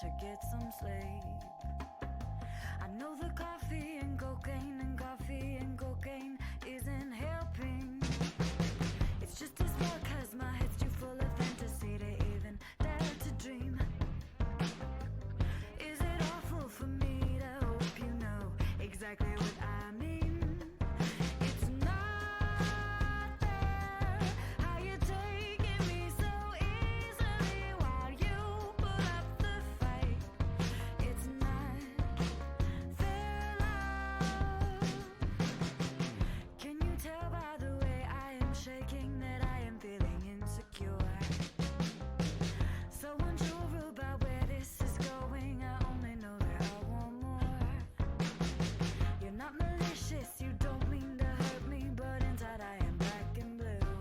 to get some sleep. I know the coffee and cocaine isn't helping. It's just as well 'cause my head's too full of fantasy to even dare to dream. Is it awful for me to hope you know exactly what I mean? It's not fair how you're taking me so easily while you put up the fight. It's not fair, love. Can you tell by the way I am shaking that I am feeling insecure? So unsure about where this is going, I only know that I want more. You're not malicious, you don't mean to hurt me, but inside I am black and blue.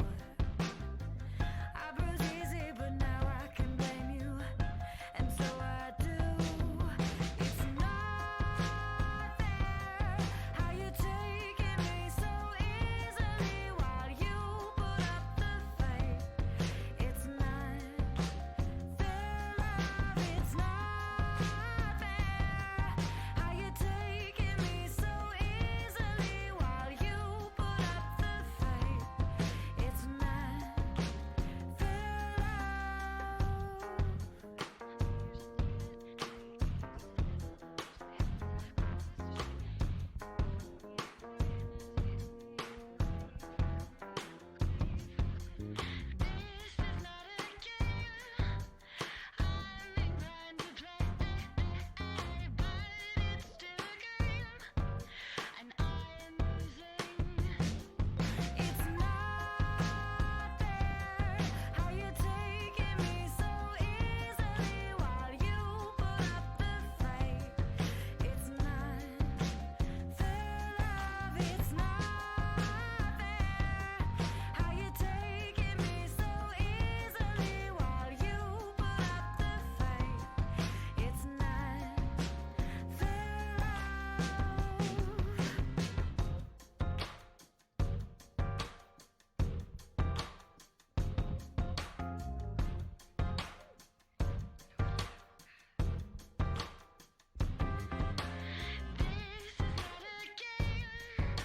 I bruise easy, but now I can blame you, and so I do. It's not fair how you're taking me so easily while you put up the fight. It's not fair, love. It's not fair how you're taking me so easily while you put up the fight. It's not fair, This is not a game I'm inclined to play, but it's still a game, and I am losing. It's not fair how you're taking me so easily while you put up the fight. It's not fair, love. It's not fair how you're taking me so easily while you put up the fight. It's not fair, This is not a game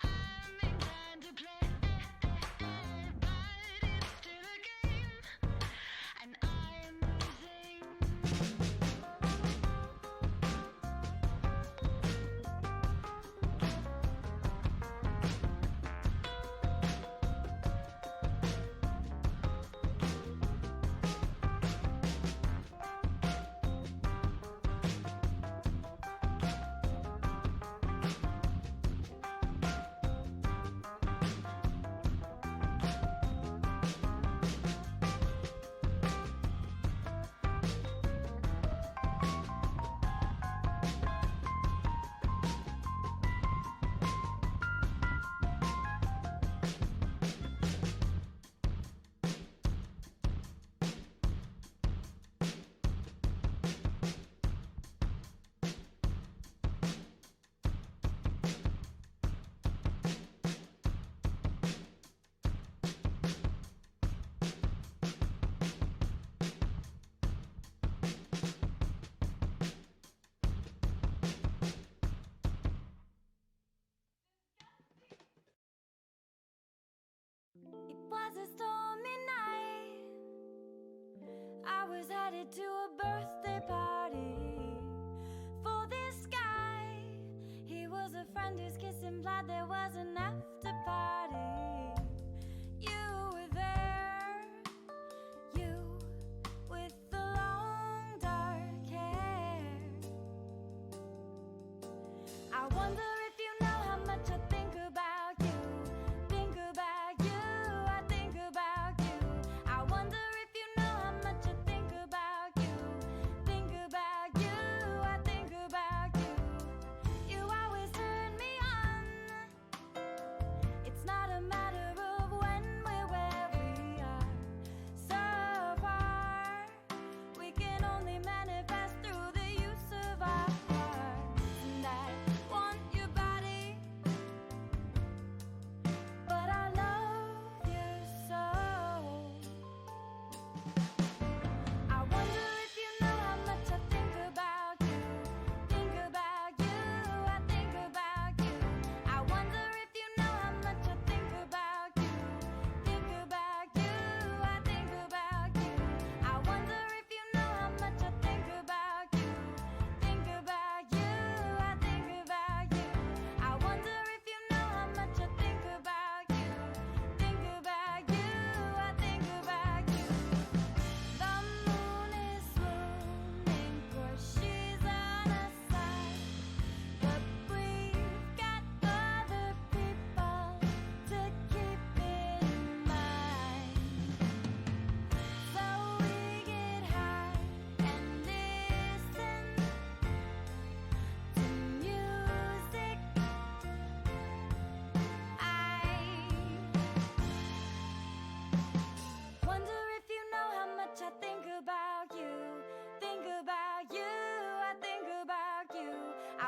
I'm inclined to play, but it's still a game, and I am losing. It was a stormy night. I was headed to a birthday party for this guy. He was a friend whose kiss implied there was an after party. You were there, you with the long dark hair. I wonder if you know how much I think about you. Think about you, I think about you. I wonder if you know how much I think about you. Think about you, I think about you. You always turn me on. It's not a matter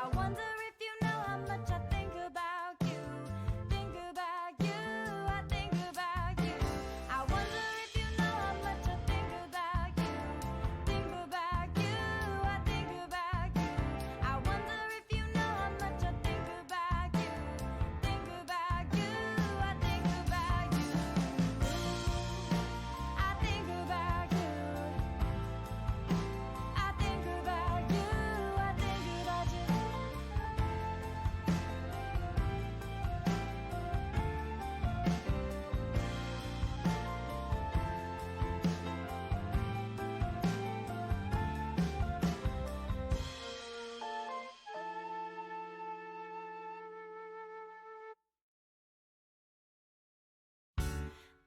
I wonder if you know how much I think about you. Think about you, I think about you. I wonder if you know how much I think about you. Think about you, I think about you. I wonder if you know how much I think about you. Think about you, I think about you. I think about you. I think about you. I think about you.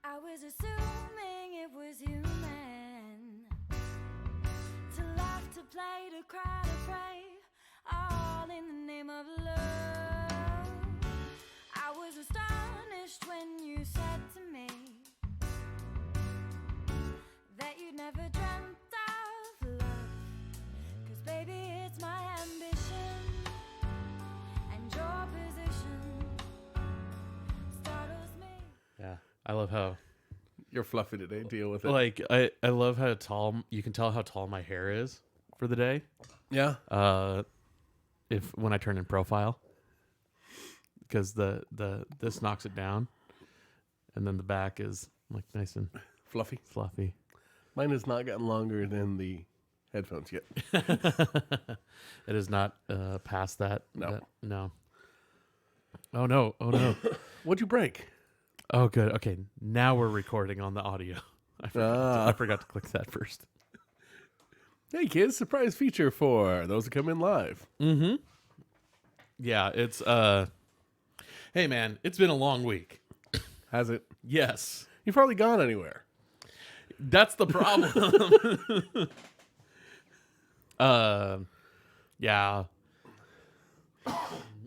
I was assuming it was human to laugh, to play, to cry, to pray, all in the name of love. I was astonished when you said to me that you'd never dreamt of love. 'Cause baby, it's my ambition, and your position startles me. Yeah. I love how, You're fluffy today. Deal with it. like, I love how tall, you can tell how tall my hair is for the day. Yeah. When I turn in profile, because this knocks it down, and then the back is like nice and Fluffy. fluffy. Mine has not gotten longer than the headphones yet. It is not past that. No. No. Oh no. Oh no. What'd you break? Oh good. Okay. Now we're recording on the audio. I forgot to click that first. Hey kids, surprise feature for those who come in live. Mm-hmm. Yeah, it's hey man, it's been a long week. Has it? Yes. You've hardly gone anywhere. That's the problem. Yeah.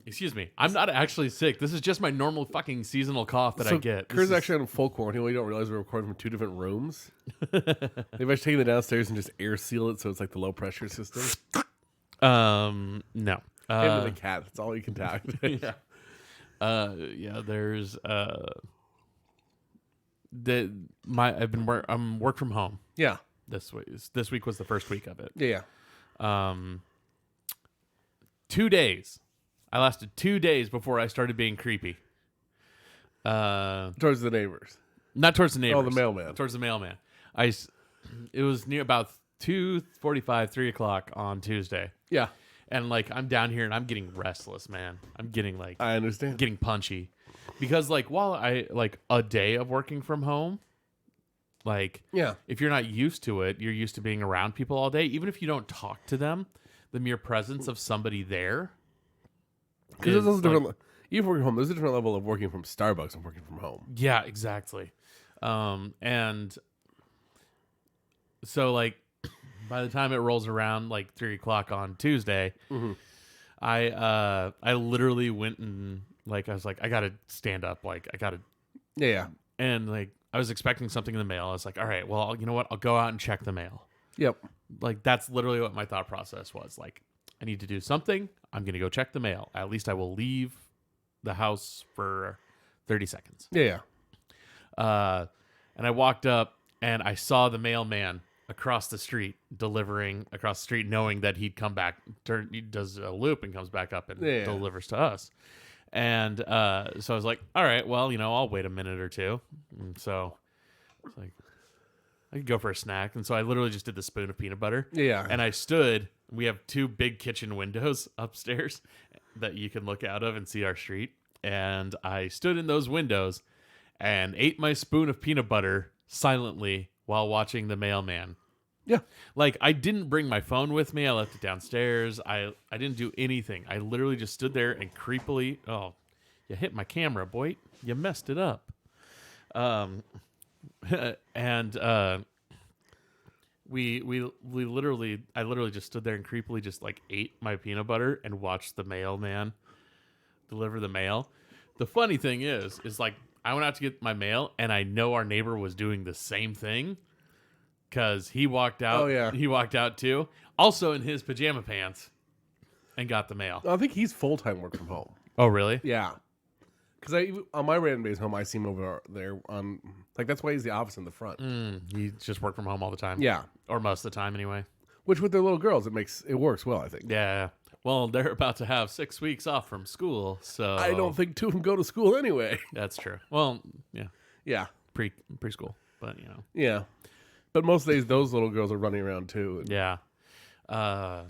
Excuse me. I'm not actually sick. This is just my normal fucking seasonal cough that I get. Kurt's actually on full quarantine. We don't realize we're recording from two different rooms. They've actually taken it downstairs and just air seal it so it's like the low pressure system. No. Him and the cat. That's all you can talk. Yeah. Yeah, there's I'm work from home Yeah. this week. This week was the first week of it. Yeah. 2 days. I lasted 2 days before I started being creepy. Towards the neighbors. Not towards the neighbors. Oh, the mailman. Towards the mailman. It was near about 2:45, 3 o'clock on Tuesday. Yeah. And like I'm down here and I'm getting restless, man. I'm getting like I understand. getting punchy. Because like while I like a day of working from home, like Yeah. if you're not used to it, you're used to being around people all day, even if you don't talk to them, the mere presence of somebody there. Because there's is, different. Even working home, there's a different level of working from Starbucks and working from home. Yeah, exactly. And so like by the time it rolls around like 3 o'clock on Tuesday, I literally went and like I was like, I gotta stand up, like I gotta, Yeah. and like I was expecting something in the mail. I was like, all right, well, you know what? I'll go out and check the mail. Yep. Like that's literally what my thought process was. Like I need to do something. I'm gonna go check the mail. At least I will leave the house for 30 seconds. Yeah. And I walked up and I saw the mailman across the street delivering across the street, knowing that he'd come back. He does a loop and comes back up and delivers to us. And so I was like, all right, well, you know, I'll wait a minute or two. And so it's like, I could go for a snack. And so I literally just did the spoon of peanut butter. Yeah. And I stood. We have two big kitchen windows upstairs that you can look out of and see our street. And I stood in those windows and ate my spoon of peanut butter silently while watching the mailman. Yeah. Like, I didn't bring my phone with me. I left it downstairs. I didn't do anything. I literally just stood there and creepily... Oh, you hit my camera, boy. You messed it up. And I literally just stood there and creepily just, like, ate my peanut butter and watched the mailman deliver the mail. The funny thing is like, I went out to get my mail, and I know our neighbor was doing the same thing. Because he walked out. Oh, yeah. He walked out too. Also in his pajama pants. and got the mail. I think he's full-time work from home. Oh, really? Yeah. Because on my random days home, I see him over there on... Like, that's why he's the office in the front. He just work from home all the time. Yeah. Or most of the time, anyway. Which, with their little girls, it works well, I think. Yeah. Well, they're about to have 6 weeks off from school, so... I don't think two of them go to school anyway. That's true. Well, yeah. Yeah. Preschool, but, Yeah. But most days, those little girls are running around, too. Yeah. But...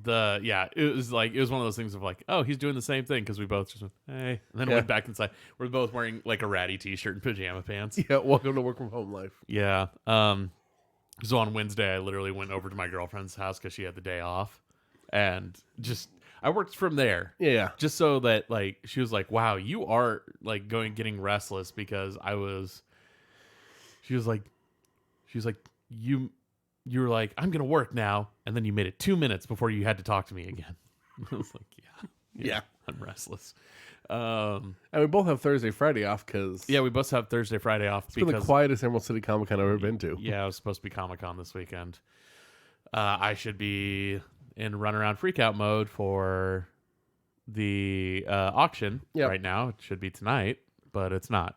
it was one of those things of like, oh, he's doing the same thing because we both just went, hey, and then went back inside. We're both wearing like a ratty t-shirt and pajama pants. Yeah, welcome to work from home life. Yeah. So on Wednesday, I literally went over to my girlfriend's house because she had the day off, and I worked from there. Yeah. Just so that like she was like, wow, you are like getting restless because she was like, you were like, I'm going to work now. And then you made it 2 minutes before you had to talk to me again. I was like, yeah, I'm restless. And we both have Thursday, Friday off because... Yeah, we both have Thursday, Friday off. It's been the quietest Emerald City Comic Con I've ever been to. Yeah, it was supposed to be Comic-Con this weekend. I should be in runaround freakout mode for the auction right now. It should be tonight, but it's not.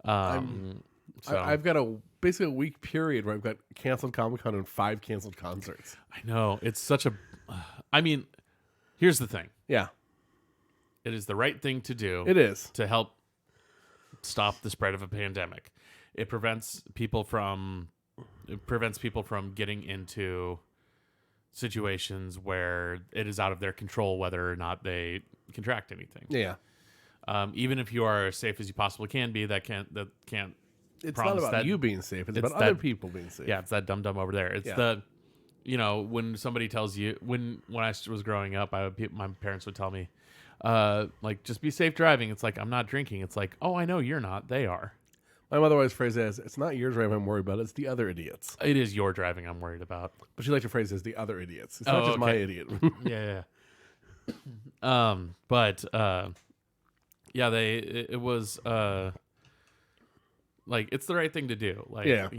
So I've got basically a week period where I've got canceled Comic-Con and 5 canceled concerts. I know. It's such a... I mean, here's the thing. Yeah. It is the right thing to do. It is. To help stop the spread of a pandemic. It prevents people from getting into situations where it is out of their control whether or not they contract anything. Yeah. Even if you are as safe as you possibly can be, that can't It's not about you being safe. It's about other people being safe. Yeah, it's that dum-dum over there. It's when somebody tells you, when I was growing up, my parents would tell me, like, just be safe driving. It's like, I'm not drinking. It's like, oh, I know you're not. They are. My mother always phrased it as, it's not your driving I'm worried about, it's the other idiots. It is your driving I'm worried about. But she liked to phrase it as the other idiots. It's not just my idiot. Yeah. It was... like, it's the right thing to do. Like,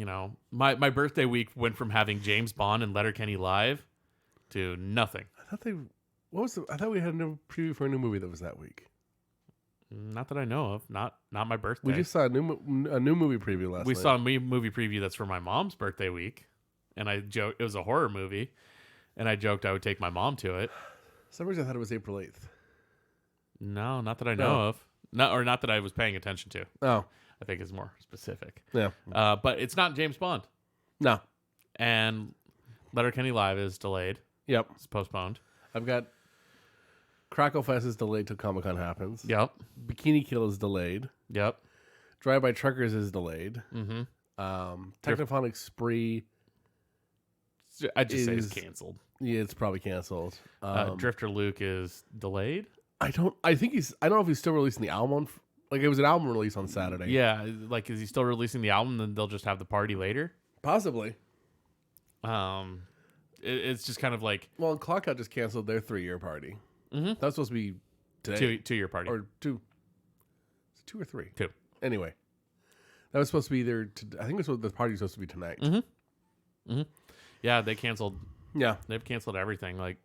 my birthday week went from having James Bond and Letterkenny Live to nothing. I thought we had a new preview for a new movie that was that week. Not that I know of. Not my birthday. We just saw a new movie preview last night. We saw a movie preview that's for my mom's birthday week, and I joked it was a horror movie, and I joked I would take my mom to it. For some reason I thought it was April 8th. No, not that I know of. Not that I was paying attention to. Oh. I think it's more specific. Yeah. But it's not James Bond. No. And Letterkenny Live is delayed. Yep. It's postponed. I've got Crackle Fest is delayed till Comic-Con happens. Yep. Bikini Kill is delayed. Yep. Drive-By Truckers is delayed. Mm-hmm. Technophonic Spree I'd just say it's canceled. Yeah, it's probably canceled. Drifter Luke is delayed. I don't know if he's still releasing the album like it was an album release on Saturday. Yeah, like is he still releasing the album? Then they'll just have the party later. Possibly. It's just kind of like Clockout just canceled their 3-year party. Mm-hmm. That's supposed to be today. 2-year party or 2. Is it 2 or 3? 2. Anyway, that was supposed to be I think the party was supposed to be tonight. Mm-hmm. Mm-hmm. Yeah, they canceled. Yeah, they've canceled everything. Like,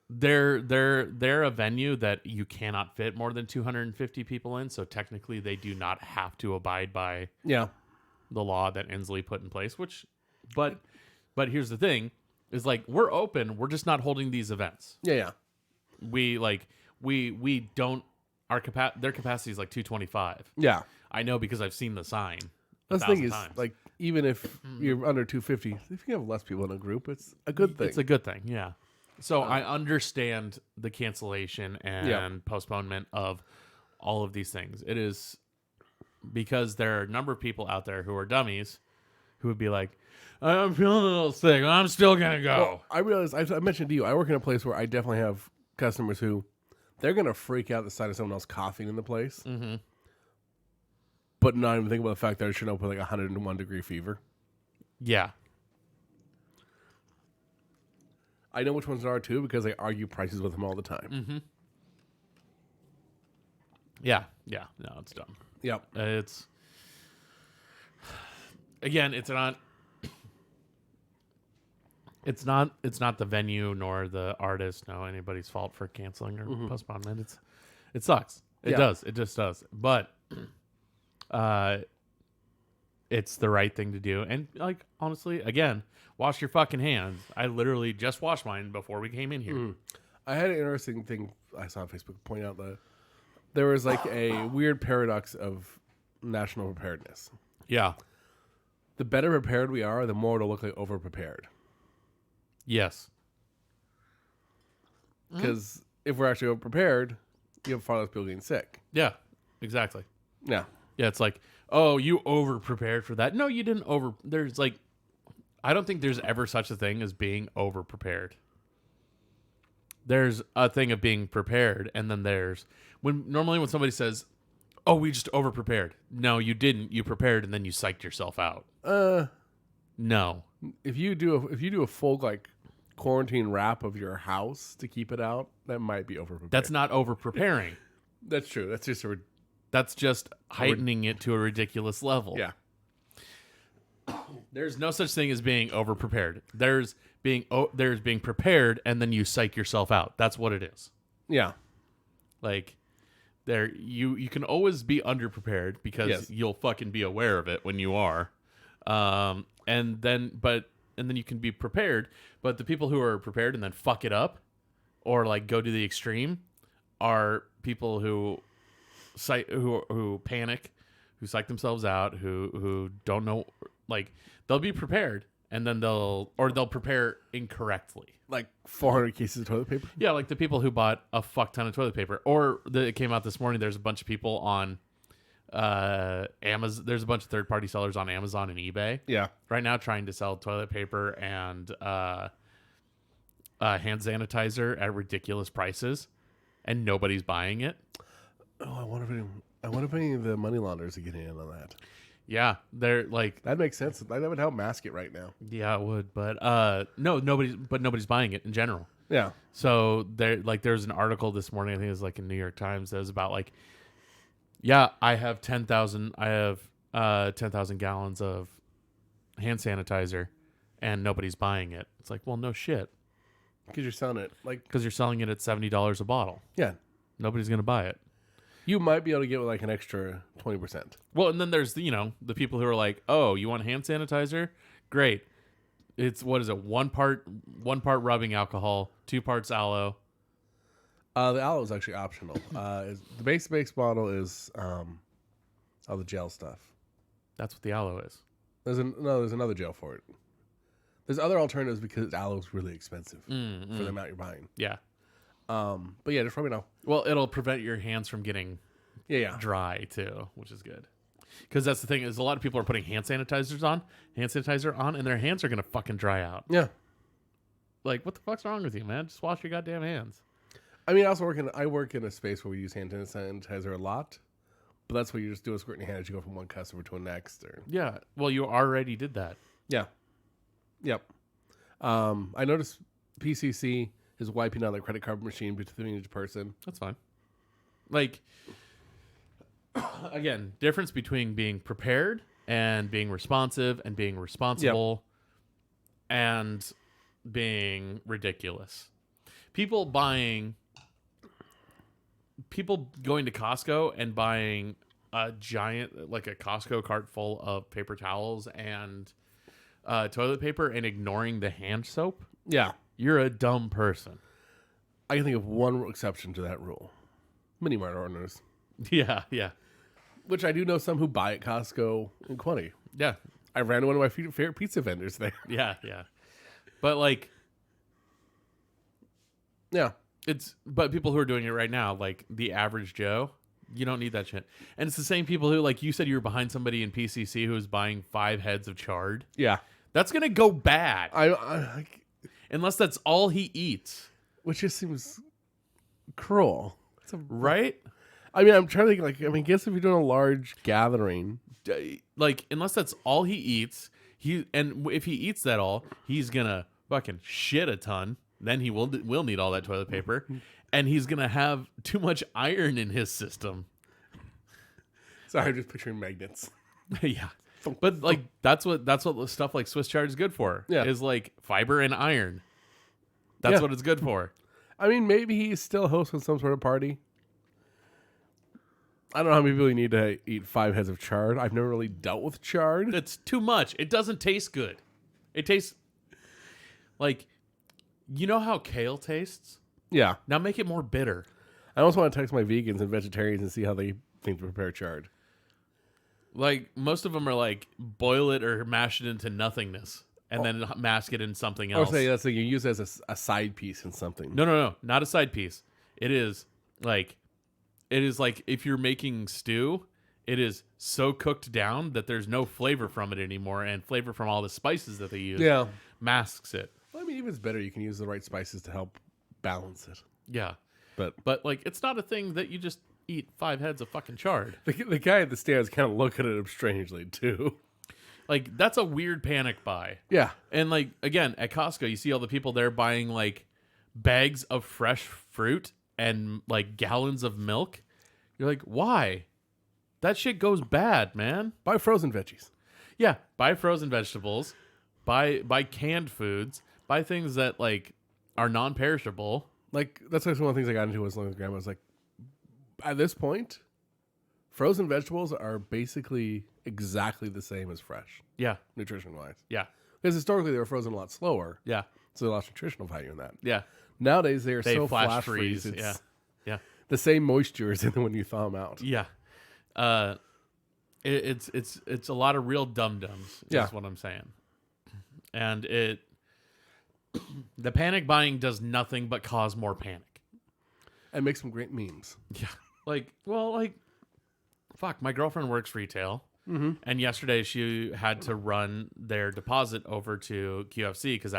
they're a venue that you cannot fit more than 250 people in. So technically, they do not have to abide by the law that Inslee put in place. But here's the thing: is like we're open. We're just not holding these events. Yeah. We don't. Their capacity is like 225. Yeah, I know because I've seen the sign. That's the thing is, times. like, even if you're under 250, if you have less people in a group, it's a good thing. It's a good thing, yeah. So I understand the cancellation and postponement of all of these things. It is because there are a number of people out there who are dummies who would be like, I'm feeling a little sick. I'm still going to go. Well, I realize, I mentioned to you, I work in a place where I definitely have customers who, they're going to freak out at the sight of someone else coughing in the place. Mm-hmm. But not even think about the fact that I should up with like 101 degree fever. Yeah. I know which ones are too because I argue prices with them all the time. Mm-hmm. Yeah. No, it's dumb. Yep. It's again, it's not. It's not the venue nor the artist, no anybody's fault for canceling or postponement. It sucks. It does. It just does. But it's the right thing to do. And like honestly, again, wash your fucking hands. I literally just washed mine before we came in here. I had an interesting thing I saw on Facebook point out that there was like a weird paradox of national preparedness. Yeah. The better prepared we are, the more it'll look like over prepared. Yes. Because if we're actually over prepared, you have far less people getting sick. Yeah. Exactly. Yeah. Yeah, it's like, oh, you over prepared for that. No, you didn't there's like I don't think there's ever such a thing as being over prepared. There's a thing of being prepared, and then there's when somebody says, "Oh, we just over prepared." No, you didn't. You prepared and then you psyched yourself out. No. If you do a full like quarantine wrap of your house to keep it out, that might be over prepared. That's not over preparing. That's true. That's just That's just heightening it to a ridiculous level. yeah. There's no such thing as being over prepared. There's being prepared and then you psych yourself out. That's what it is. Yeah. Like you can always be underprepared because you'll fucking be aware of it when you are. And then you can be prepared, but the people who are prepared and then fuck it up or like go to the extreme are people who panic, who psych themselves out, who don't know, like they'll be prepared and then they'll prepare incorrectly. Like 400 cases of toilet paper? Yeah, like the people who bought a fuck ton of toilet paper. Or it came out this morning, there's a bunch of people on Amazon. There's a bunch of third-party sellers on Amazon and eBay. Yeah. Right now trying to sell toilet paper and hand sanitizer at ridiculous prices, and nobody's buying it. Oh, I wonder if any of the money launderers are getting in on that. Yeah, they're like that makes sense. That would help mask it right now. Yeah, it would, but nobody's buying it in general. Yeah. So there's an article this morning, I think it was like in New York Times, that was about like, yeah, I have 10,000 gallons of hand sanitizer, and nobody's buying it. It's like, well, no shit, because you're selling it because you're selling it at $70 a bottle. Yeah. Nobody's gonna buy it. You might be able to get like an extra 20%. Well, and then there's the people who are like, oh, you want hand sanitizer? Great. It's what is it? 1 part rubbing alcohol, 2 parts aloe. The aloe is actually optional. The base bottle is all the gel stuff. That's what the aloe is. There's another gel for it. There's other alternatives because aloe is really expensive for the amount you're buying. Yeah. But yeah, just let me know. Well, it'll prevent your hands from getting dry too, which is good. Because that's the thing is a lot of people are putting hand sanitizer on, and their hands are gonna fucking dry out. Yeah. Like, what the fuck's wrong with you, man? Just wash your goddamn hands. I mean, I work in a space where we use hand sanitizer a lot, but that's where you just do a squirt in your hand as you go from one customer to the next. Yeah. Well, you already did that. Yeah. Yep. I noticed PCC is wiping out their credit card machine between each person. That's fine. Like, again, difference between being prepared and being responsive and being responsible and being ridiculous. People going to Costco and buying a giant, like a Costco cart full of paper towels and toilet paper and ignoring the hand soap. Yeah. You're a dumb person. I can think of one exception to that rule. Mini mart owners. Yeah, yeah. Which I do know some who buy at Costco in quantity. Yeah. I ran into one of my favorite pizza vendors there. Yeah, yeah. But like... Yeah. But people who are doing it right now, like the average Joe, you don't need that shit. And it's the same people who, like you said, you were behind somebody in PCC who was buying 5 heads of chard. Yeah. That's going to go bad. I unless that's all he eats. Which just seems cruel. Right? I mean, I'm trying to think, I guess if you're doing a large gathering. Like, unless that's all he eats, if he eats that all, he's going to fucking shit a ton. Then he will need all that toilet paper. And he's going to have too much iron in his system. Sorry, I'm just picturing magnets. Yeah. But like that's what stuff like Swiss chard is good for. Yeah. Is like fiber and iron. That's what it's good for. I mean, maybe he's still hosting some sort of party. I don't know how many people you need to eat 5 heads of chard. I've never really dealt with chard. It's too much. It doesn't taste good. It tastes like, you know how kale tastes? Yeah. Now make it more bitter. I also want to text my vegans and vegetarians and see how they think to prepare chard. Like, most of them are like, boil it or mash it into nothingness and then mask it in something I would else. say that's like you use it as a side piece in something. No, not a side piece. It is like if you're making stew, it is so cooked down that there's no flavor from it anymore, and flavor from all the spices that they use masks it. Well, I mean, if it's better, you can use the right spices to help balance it. Yeah. But like, it's not a thing that you just eat 5 heads of fucking chard. the guy at the stands kind of looking at him strangely, too. Like, that's a weird panic buy. Yeah. And like, again, at Costco, you see all the people there buying like bags of fresh fruit and like gallons of milk. You're like, why? That shit goes bad, man. Buy frozen veggies. Yeah, buy frozen vegetables, buy canned foods, buy things that like are non-perishable. Like, that's like one of the things I got into as long as grandma was like, at this point, frozen vegetables are basically exactly the same as fresh, Yeah, nutrition-wise. yeah, Because historically, they were frozen a lot slower, yeah, so they lost nutritional value in that. yeah. Nowadays, they are They so flash flash freeze. freeze. It's Yeah, the same moisture as in when you thaw them out. yeah. It's a lot of real dum-dums. Yeah. Is what I'm saying. And the panic buying does nothing but cause more panic. And make some great memes. Yeah. Fuck, my girlfriend works retail. Mm-hmm. And yesterday she had to run their deposit over to QFC because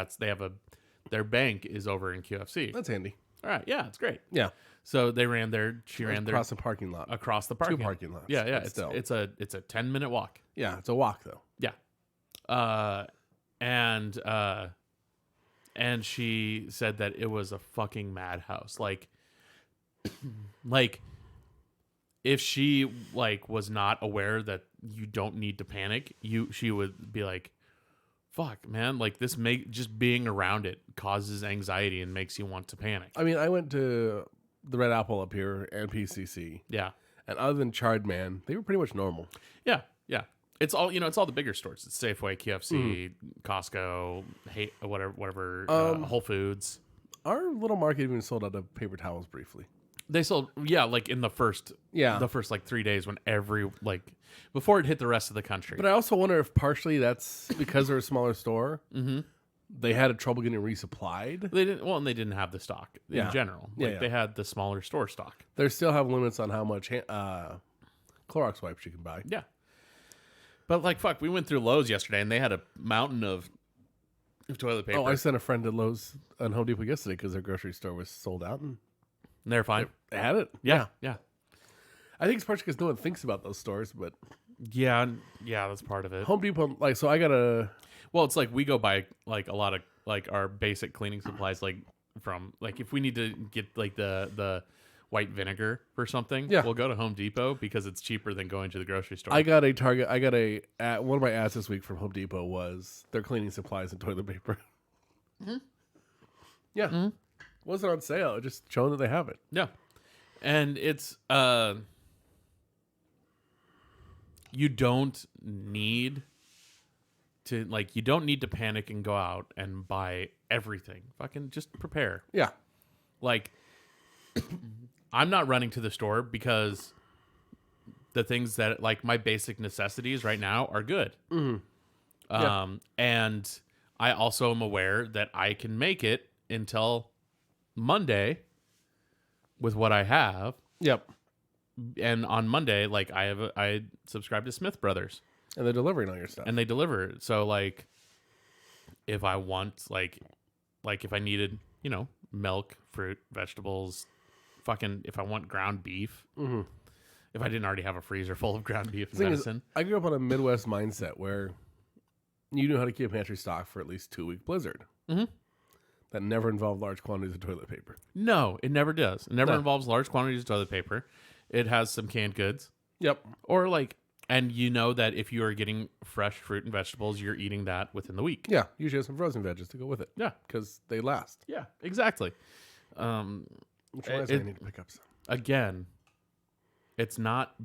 their bank is over in QFC. That's handy. All right. Yeah, it's great. Yeah. So she ran their Across the parking lot. across the parking. 2 parking lots. Yeah, yeah. but still. It's a 10-minute walk. Yeah, it's a walk, though. Yeah. And she said that it was a fucking madhouse. Like if she was not aware that you don't need to panic, she would be like, fuck, man, like this just being around it causes anxiety and makes you want to panic. I mean, I went to the Red Apple up here and PCC. Yeah. And other than Chard Man, they were pretty much normal. Yeah, yeah. It's all the bigger stores. It's Safeway, KFC, Costco, whatever, Whole Foods. Our little market even sold out of paper towels briefly. They sold, like in the first 3 days when before it hit the rest of the country. But I also wonder if partially that's because they're a smaller store. Mm-hmm. They had trouble getting resupplied. They didn't have the stock in general. They had the smaller store stock. They still have limits on how much Clorox wipes you can buy. Yeah. But fuck, we went through Lowe's yesterday and they had a mountain of toilet paper. Oh, I sent a friend to Lowe's and Home Depot yesterday because their grocery store was sold out and they're fine. they had it. Yeah. I think it's partially because no one thinks about those stores, but Yeah, that's part of it. Home Depot, so I got a... Well, it's like we go buy a lot of our basic cleaning supplies from if we need to get the white vinegar for something, we'll go to Home Depot because it's cheaper than going to the grocery store. I got a Target. One of my ads this week from Home Depot was their cleaning supplies and toilet paper. Mm-hmm. Yeah. Mm-hmm. Wasn't on sale. Just showing that they have it. Yeah. And it's you don't need to panic and go out and buy everything. Fucking just prepare. Yeah. I'm not running to the store because the things that my basic necessities right now are good. Mm-hmm. And I also am aware that I can make it until Monday with what I have. Yep. And on Monday, I subscribe to Smith Brothers. And they're delivering all your stuff. And they deliver. So if I want if I needed, milk, fruit, vegetables, if I want ground beef, mm-hmm. if I didn't already have a freezer full of ground beef and venison. I grew up on a Midwest mindset where you knew how to keep a pantry stock for at least 2-week blizzard. Mm-hmm. That never involved large quantities of toilet paper. No, it never does. It never involves large quantities of toilet paper. It has some canned goods. Yep. Or And you know that if you are getting fresh fruit and vegetables, you're eating that within the week. Yeah, usually have some frozen veggies to go with it. Yeah. Because they last. Yeah, exactly. Which reminds me I need to pick up some. Again, it's not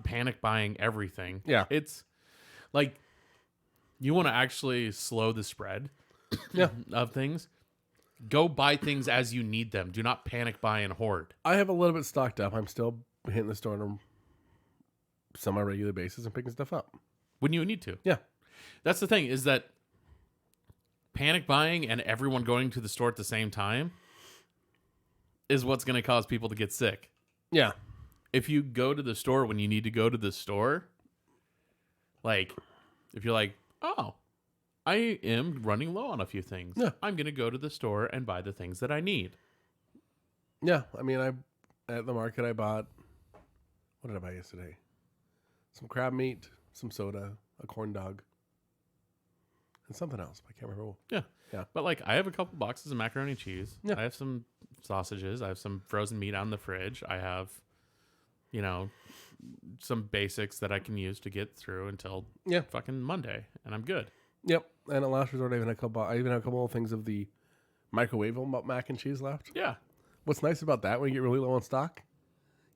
panic buying everything. Yeah. It's like you want to actually slow the spread of things. Go buy things as you need them. Do not panic buy and hoard. I have a little bit stocked up. I'm still hitting the store on a semi-regular basis and picking stuff up. When you need to. Yeah. That's the thing, is that panic buying and everyone going to the store at the same time is what's going to cause people to get sick. Yeah. If you go to the store when you need to go to the store, like, if you're like, oh, I am running low on a few things. Yeah. I'm going to go to the store and buy the things that I need. Yeah. I mean, at the market, I bought, what did I buy yesterday? Some crab meat, some soda, a corn dog, and something else. I can't remember. Yeah. Yeah. But, like, I have a couple boxes of macaroni and cheese. Yeah. I have some sausages. I have some frozen meat out in the fridge. I have, some basics that I can use to get through until fucking Monday, and I'm good. Yep. And at last resort, I even have a couple of things of the microwavable mac and cheese left. Yeah. What's nice about that when you get really low on stock,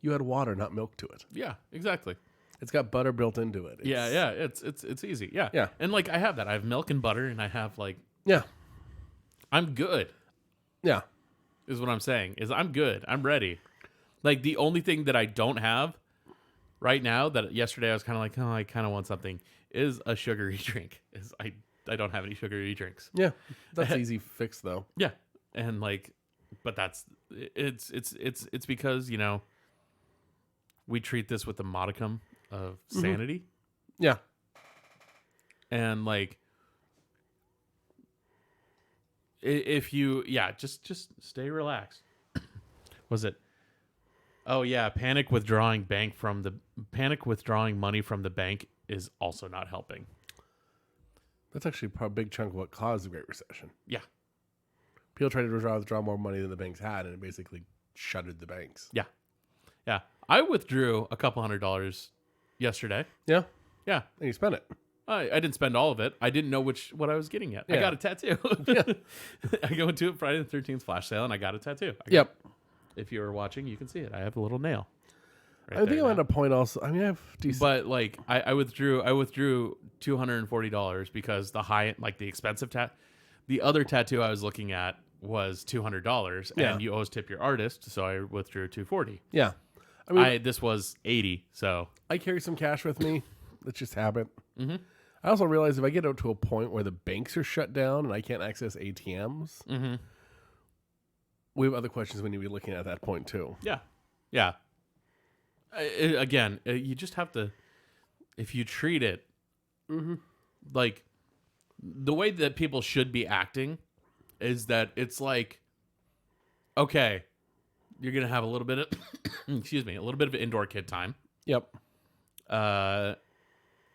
you add water, not milk, to it. Yeah, exactly. It's got butter built into it. It's easy. Yeah. Yeah. And like I have that. I have milk and butter, and I have Yeah. I'm good. Yeah. Is what I'm saying. Is I'm good. I'm ready. Like the only thing that I don't have right now that yesterday I was kind of like, oh, I kind of want something, is a sugary drink. I don't have any sugary drinks. Yeah. That's easy fix though. Yeah. And but it's because, we treat this with a modicum of sanity. Yeah. And if you, just stay relaxed. Was it? Oh yeah. Panic withdrawing money from the bank is also not helping. That's actually a big chunk of what caused the Great Recession. Yeah. People tried to withdraw more money than the banks had, and it basically shuttered the banks. Yeah. Yeah. I withdrew a couple $100 yesterday. Yeah. Yeah. And you spent it. I didn't spend all of it. I didn't know what I was getting yet. I Yeah. got a tattoo. I go into a Friday the 13th flash sale and I got a tattoo. Yep. If you were watching, you can see it. I have a little nail. I think I'm at a point also. I mean, I have decent. But I withdrew $240 because the expensive the other tattoo I was looking at was $200 and you always tip your artist, so I withdrew $240. Yeah. I mean, this was $80, so I carry some cash with me. That's just habit. Mm-hmm. I also realize if I get out to a point where the banks are shut down and I can't access ATMs, we have other questions we need to be looking at that point too. Yeah. Yeah. Again, you just have to, if you treat it like the way that people should be acting is that it's like, okay, you're going to have a little bit of, excuse me, a little bit of indoor kid time. Yep.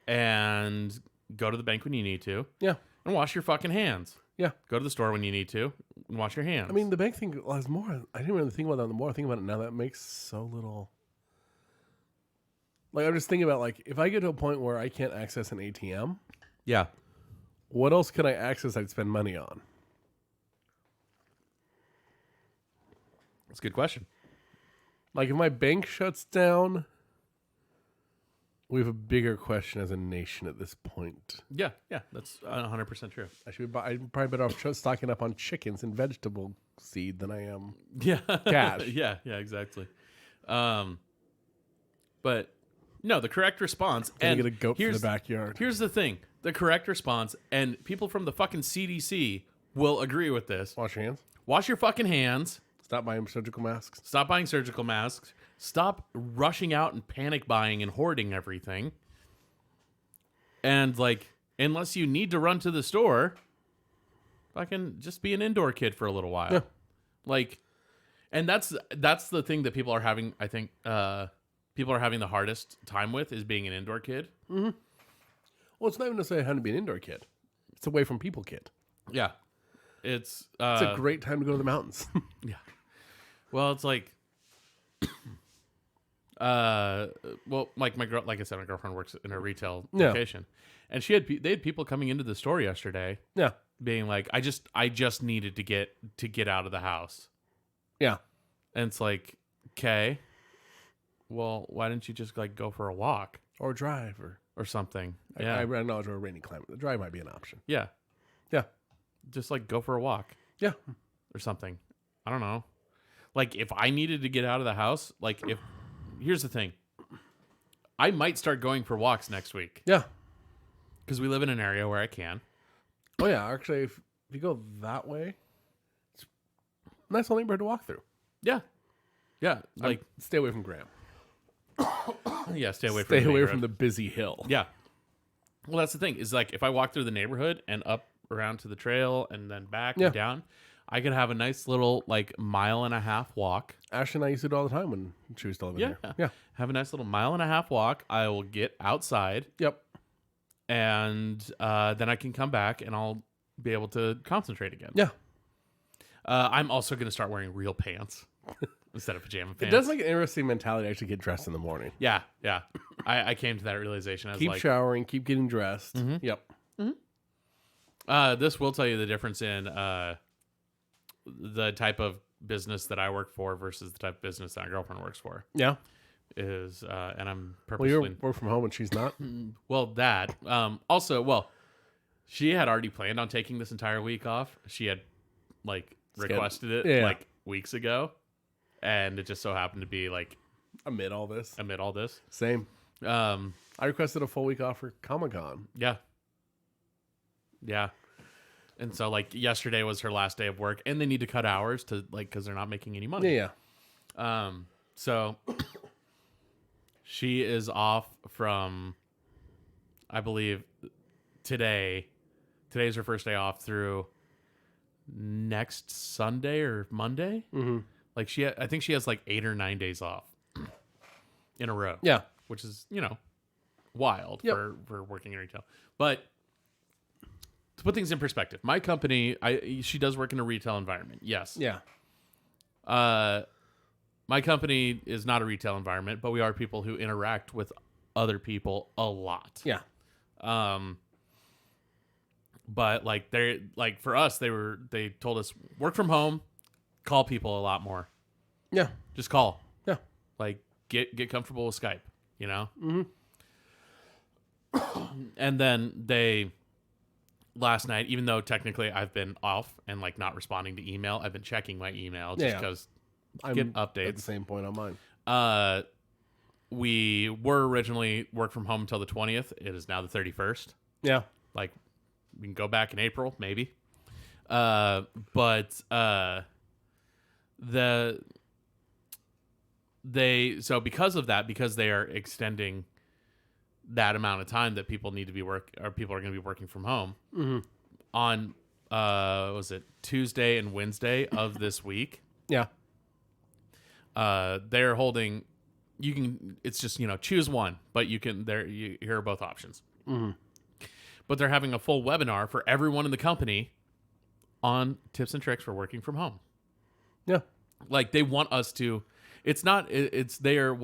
And go to the bank when you need to. Yeah. And wash your fucking hands. Yeah. Go to the store when you need to and wash your hands. I mean, the bank thing is more. I didn't really think about that. The more I think about it now, that makes so little. I'm just thinking about if I get to a point where I can't access an ATM, yeah. what else can I access I'd spend money on? That's a good question. If my bank shuts down, we have a bigger question as a nation at this point. Yeah, that's 100% true. I'm probably better off stocking up on chickens and vegetable seed than I am cash. cash. yeah, exactly. But no, the correct response. And get a goat from the backyard. Here's the thing: the correct response, and people from the fucking CDC will agree with this. Wash your hands. Wash your fucking hands. Stop buying surgical masks. Stop buying surgical masks. Stop rushing out and panic buying and hoarding everything. And unless you need to run to the store, fucking just be an indoor kid for a little while. Yeah. And that's the thing that people are having, I think, people are having the hardest time with is being an indoor kid. Mm-hmm. Well, it's not even necessarily how to be an indoor kid. It's away from people kid. Yeah. It's a great time to go to the mountains. Yeah. Well, it's Well, like like I said, my girlfriend works in a retail location, and they had people coming into the store yesterday, being like, I just needed to get out of the house, Yeah, and it's like, okay, well, why didn't you just like go for a walk or drive or something? I acknowledge we're a rainy climate. The drive might be an option. Yeah, just like go for a walk, or something. I don't know. Like if I needed to get out of the house, like here's the thing, I might start going for walks next week. Yeah, because we live in an area where I can. Oh yeah, actually, if you go that way, it's a nice little neighborhood to walk through. Yeah, like stay away from Graham. Yeah, stay away from the busy hill. Yeah. Well, that's the thing is like if I walk through the neighborhood and up around to the trail and then back and down, I could have a nice little like 1.5 mile walk. Ashley and I used to do it all the time when she was still living here. Yeah, have a nice little 1.5 mile walk. I will get outside. Yep. And then I can come back and I'll be able to concentrate again. Yeah. I'm also going to start wearing real pants instead of pajama pants. It does like an interesting mentality to actually get dressed in the morning. Yeah. I came to that realization. Keep showering, keep getting dressed. Mm-hmm. Yep. This will tell you the difference in the type of business that I work for versus the type of business that my girlfriend works for. Yeah. And I'm purposely... Well, you work from home and she's not? Well, that. Also, she had already planned on taking this entire week off. She had, like, requested it, like, weeks ago. And it just so happened to be, like... Amid all this. Same. I requested a full week off for Comic-Con. Yeah. And so, like, yesterday was her last day of work. And they need to cut hours to, like, because they're not making any money. Yeah. So... She is off from, I believe, today. Today's her first day off through next Sunday or Monday. Mm-hmm. Like I think she has like 8 or 9 days off in a row. Yeah, which is wild for working in retail. But to put things in perspective, my company, she does work in a retail environment. Yes. Yeah. My company is not a retail environment, but we are people who interact with other people a lot. Yeah. But like for us, they told us work from home, call people a lot more. Yeah. Just call. Yeah. Like get comfortable with Skype, Mm-hmm. And then last night, even though technically I've been off and like not responding to email, I've been checking my email just because get updates. At the same point on mine. We were originally work from home until the 20th. It is now the 31st. Yeah. Like we can go back in April, maybe. So because of that, because they are extending that amount of time that people need to be people are going to be working from home on, was it Tuesday and Wednesday of this week? Yeah. They're holding, it's just, choose one, but here are both options. Mm-hmm. But they're having a full webinar for everyone in the company on tips and tricks for working from home. Yeah. Like they want us to, what it is they are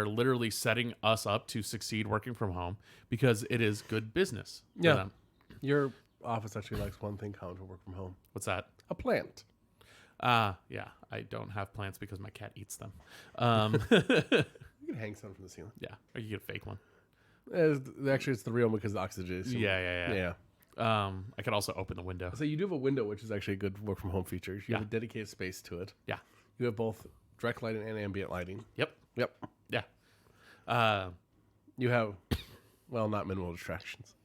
literally setting us up to succeed working from home because it is good business. Yeah. Them. Your office actually likes one thing common to work from home. What's that? A plant. Yeah. I don't have plants because my cat eats them. You can hang some from the ceiling. Yeah. Or you get a fake one. Actually, it's the real one because the oxygenation. Yeah. I could also open the window. So you do have a window, which is actually a good work from home feature. You have a dedicated space to it. Yeah. You have both direct lighting and ambient lighting. Yep. Yeah. You have, not minimal distractions.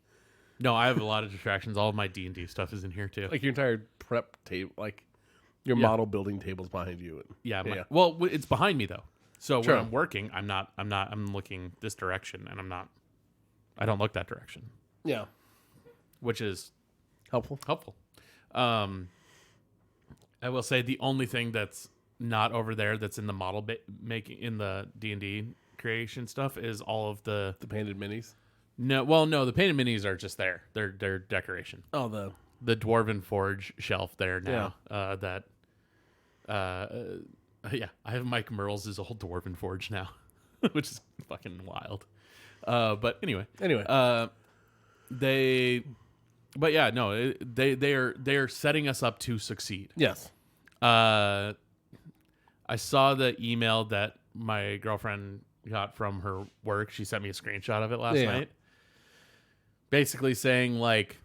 No, I have a lot of distractions. All of my D&D stuff is in here too. Like your entire prep table, like your model building tables behind you. Well, it's behind me though. So Sure. when I'm working, I'm looking this direction and I don't look that direction. Yeah. Which is helpful. I will say the only thing that's not over there that's in the model making in the D&D creation stuff is all of the painted minis. No, the painted minis are just there. They're decoration. Oh, the Dwarven Forge shelf there now. That Yeah, I have Mike Merles' old Dwarven Forge now, which is fucking wild. But anyway, they are setting us up to succeed. Yes. I saw the email that my girlfriend got from her work. She sent me a screenshot of it last night. Basically saying, like,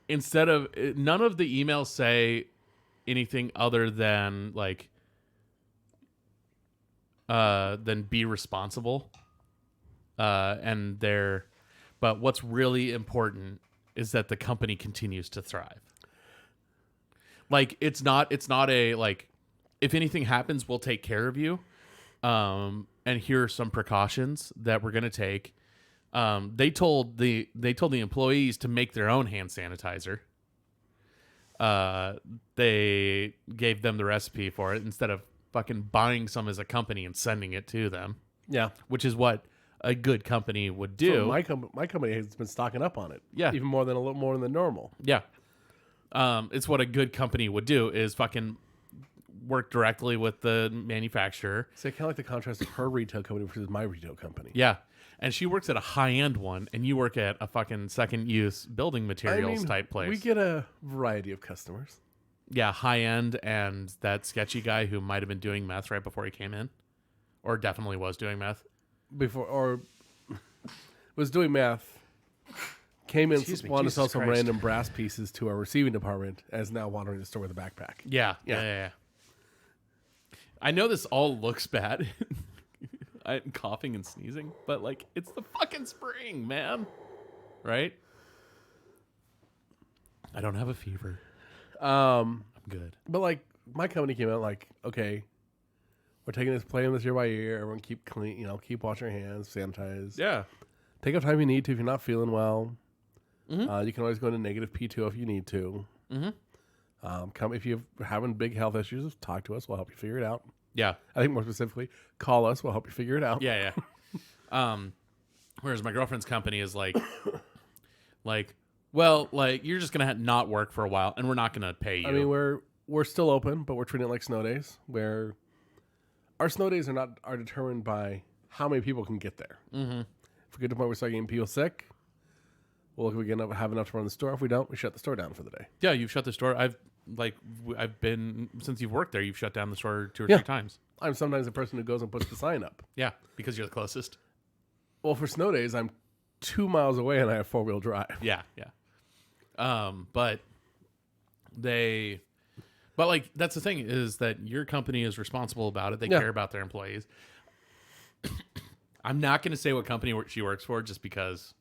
instead of, none of the emails say anything other than, like, than be responsible. But what's really important is that the company continues to thrive. Like, it's not a, like, if anything happens, we'll take care of you. And here are some precautions that we're going to take. They told the employees to make their own hand sanitizer. They gave them the recipe for it instead of fucking buying some as a company and sending it to them. Yeah. Which is what a good company would do. So my company has been stocking up on it. Yeah. Even more than a little more than normal. Yeah. It's what a good company would do is fucking work directly with the manufacturer. So I kind of like the contrast of her retail company versus my retail company. Yeah. And she works at a high-end one, and you work at a fucking second-use building materials type place. We get a variety of customers. Yeah, high-end and that sketchy guy who might have been doing meth right before he came in. Or definitely was doing meth. Was doing math, came in, wanted to sell Jesus some Christ. random brass pieces to our receiving department, as now wandering the store with a backpack. Yeah. I know this all looks bad. I'm coughing and sneezing, but, like, it's the fucking spring, man. Right? I don't have a fever. I'm good. But, like, my company came out like, okay, we're taking this, playing this year by year. Everyone keep clean, keep washing your hands, sanitize. Yeah. Take up time you need to if you're not feeling well. Mm-hmm. You can always go into negative P2 if you need to. Mm-hmm. Come if you're having big health issues, talk to us. We'll help you figure it out. Yeah. I think more specifically, call us. We'll help you figure it out. Yeah. Whereas my girlfriend's company is like, well, like, you're just gonna not work for a while, and we're not gonna pay you. I mean, we're still open, but we're treating it like snow days, where our snow days are determined by how many people can get there. Mm-hmm. If we get to the point where we start getting people sick, well, if we have enough to run the store. If we don't, we shut the store down for the day. Yeah, you've shut the store. I've been, since you've worked there, you've shut down the store 2 or 3 times. I'm sometimes the person who goes and puts the sign up. Yeah, because you're the closest. Well, for snow days, I'm 2 miles away and I have 4-wheel drive. Yeah. But like, that's the thing, is that your company is responsible about it. They care about their employees. I'm not going to say what company she works for just because.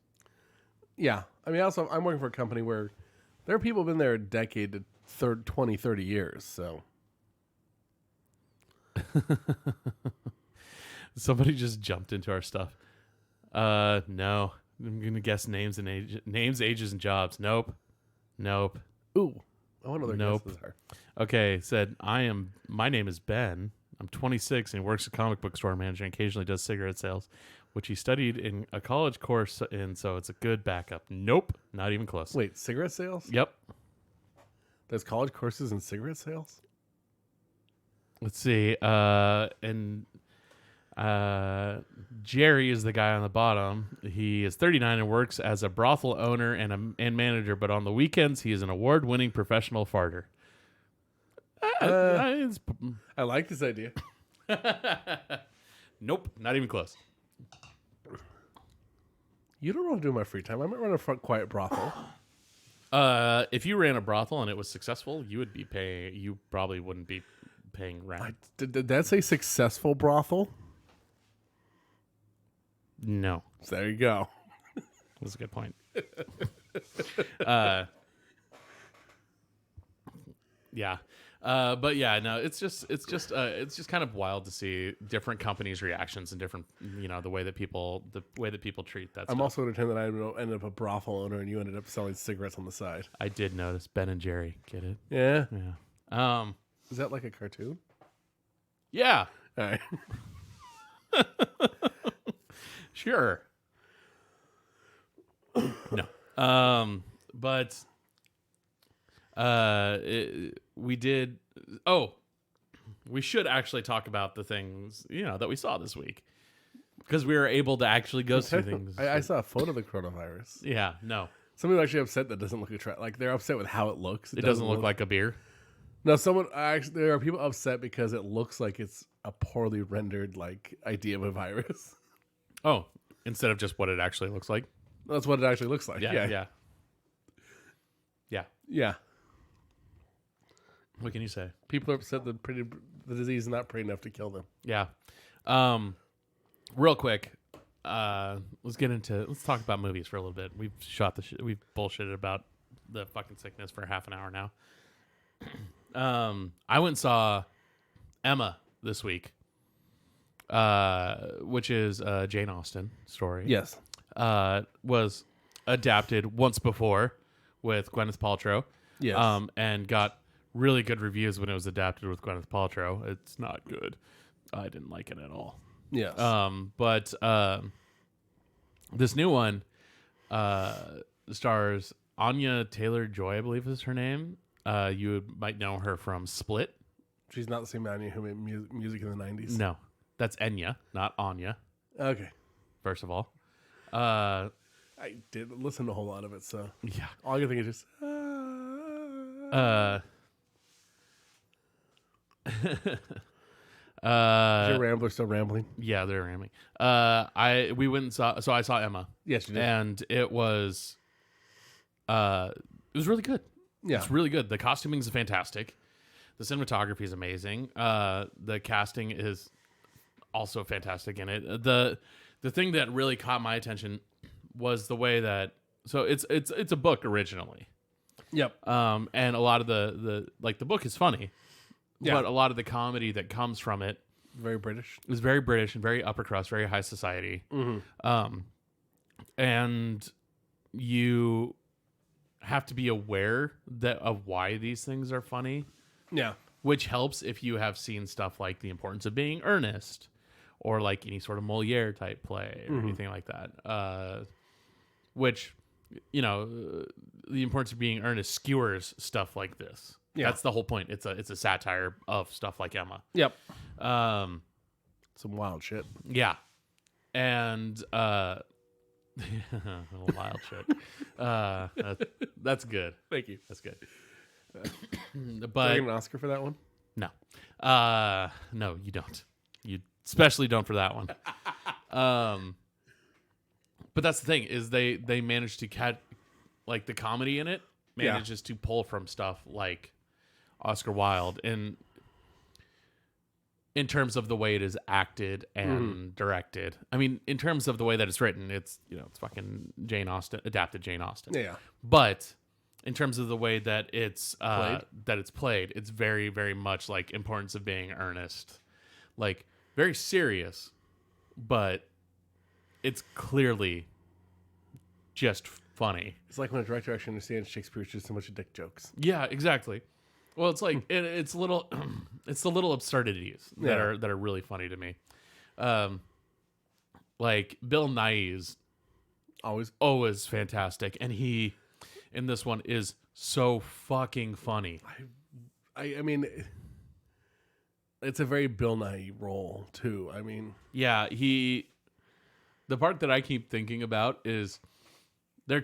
Yeah. I mean, also, I'm working for a company where there are people who've been there a decade to 20, 30 years, so. Somebody just jumped into our stuff. No. I'm going to guess names, ages, and jobs. Nope. Ooh. I wonder what their guesses are. Okay, said, my name is Ben. I'm 26 and works at a comic book store manager and occasionally does cigarette sales, which he studied in a college course, and so it's a good backup. Nope, not even close. Wait, cigarette sales? Yep. There's college courses in cigarette sales? Let's see. Jerry is the guy on the bottom. He is 39 and works as a brothel owner and manager, but on the weekends he is an award-winning professional farter. I like this idea. Nope, not even close. You don't know what to do in my free time. I might run a front quiet brothel. If you ran a brothel and it was successful, you would be paying. You probably wouldn't be paying rent. Did that say successful brothel? No. So there you go. That's a good point. Yeah. But yeah, no, it's just kind of wild to see different companies' reactions and different, the way that people treat that. I'm also going to pretend that I ended up a brothel owner and you ended up selling cigarettes on the side. I did notice Ben and Jerry. Get it? Yeah. Yeah. Is that like a cartoon? Yeah. All right. Sure. No. But we did. Oh, we should actually talk about the things that we saw this week because we were able to actually go see things. I saw a photo of the coronavirus. Yeah, no, Somebody was actually upset that doesn't look attractive. Like they're upset with how it looks. it doesn't look like a beer. No, there are people upset because it looks like it's a poorly rendered like idea of a virus. Oh, instead of just what it actually looks like. That's what it actually looks like. Yeah. Yeah. What can you say? People are upset that the disease is not pretty enough to kill them. Yeah. Real quick, let's talk about movies for a little bit. We've we've bullshitted about the fucking sickness for half an hour now. I went and saw Emma this week, which is a Jane Austen story. Yes. Was adapted once before with Gwyneth Paltrow. Yes. And got really good reviews when it was adapted with Gwyneth Paltrow. It's not good. I didn't like it at all. Yes. But this new one stars Anya Taylor-Joy, I believe is her name. You might know her from Split. She's not the same Anya who made music in the 90s. No, that's Enya, not Anya. Okay. First of all, I did listen to a whole lot of it, so yeah. all I can think is just. Is your Rambler still rambling? Yeah, they're rambling. We went and saw. So I saw Emma. Yes, you did. And it was really good. Yeah. It's really good. The costuming is fantastic. The cinematography is amazing. The casting is also fantastic in it. The thing that really caught my attention was the way that it's a book originally. Yep. And a lot of the book is funny. Yeah. But a lot of the comedy that comes from it Very British. is very British and very upper crust, very high society. Mm-hmm. And you have to be aware of why these things are funny, Yeah. which helps if you have seen stuff like The Importance of Being Earnest or like any sort of Moliere type play or anything like that. Which, The Importance of Being Earnest skewers stuff like this. Yeah. That's the whole point. It's a satire of stuff like Emma. Yep. Um, Some wild shit. yeah. And wild shit. That's good. Thank you. That's good. Did I But get an Oscar for that one? no. No, you don't. You especially don't for that one. But that's the thing is they managed to catch like the comedy in it manages to pull from stuff like Oscar Wilde in terms of the way it is acted and directed. I mean, in terms of the way that it's written, it's it's fucking Jane Austen, adapted Jane Austen. Yeah. But in terms of the way that it's Played? it's very, very much like Importance of Being Earnest, like very serious, but it's clearly just funny. It's like when a director actually understands Shakespeare's just a bunch of dick jokes. Yeah, exactly. Well, it's like it's it's the little absurdities that are really funny to me. Like Bill Nighy is always fantastic, and he in this one is so fucking funny. I mean, it's a very Bill Nighy role too. I mean, Yeah, the part that I keep thinking about is there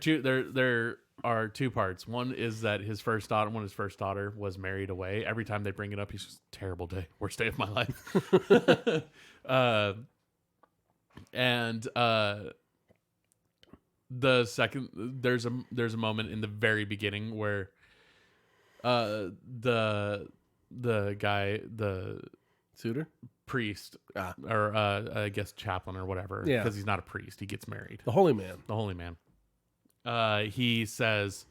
are two parts. One is that his first daughter was married away. Every time they bring it up, he's just terrible day, worst day of my life. And the second, there's a moment in the very beginning where the guy, the Suitor? priest, or I guess chaplain or whatever, Yeah. because he's not a priest, he gets married. The Holy Man. The holy man. He says,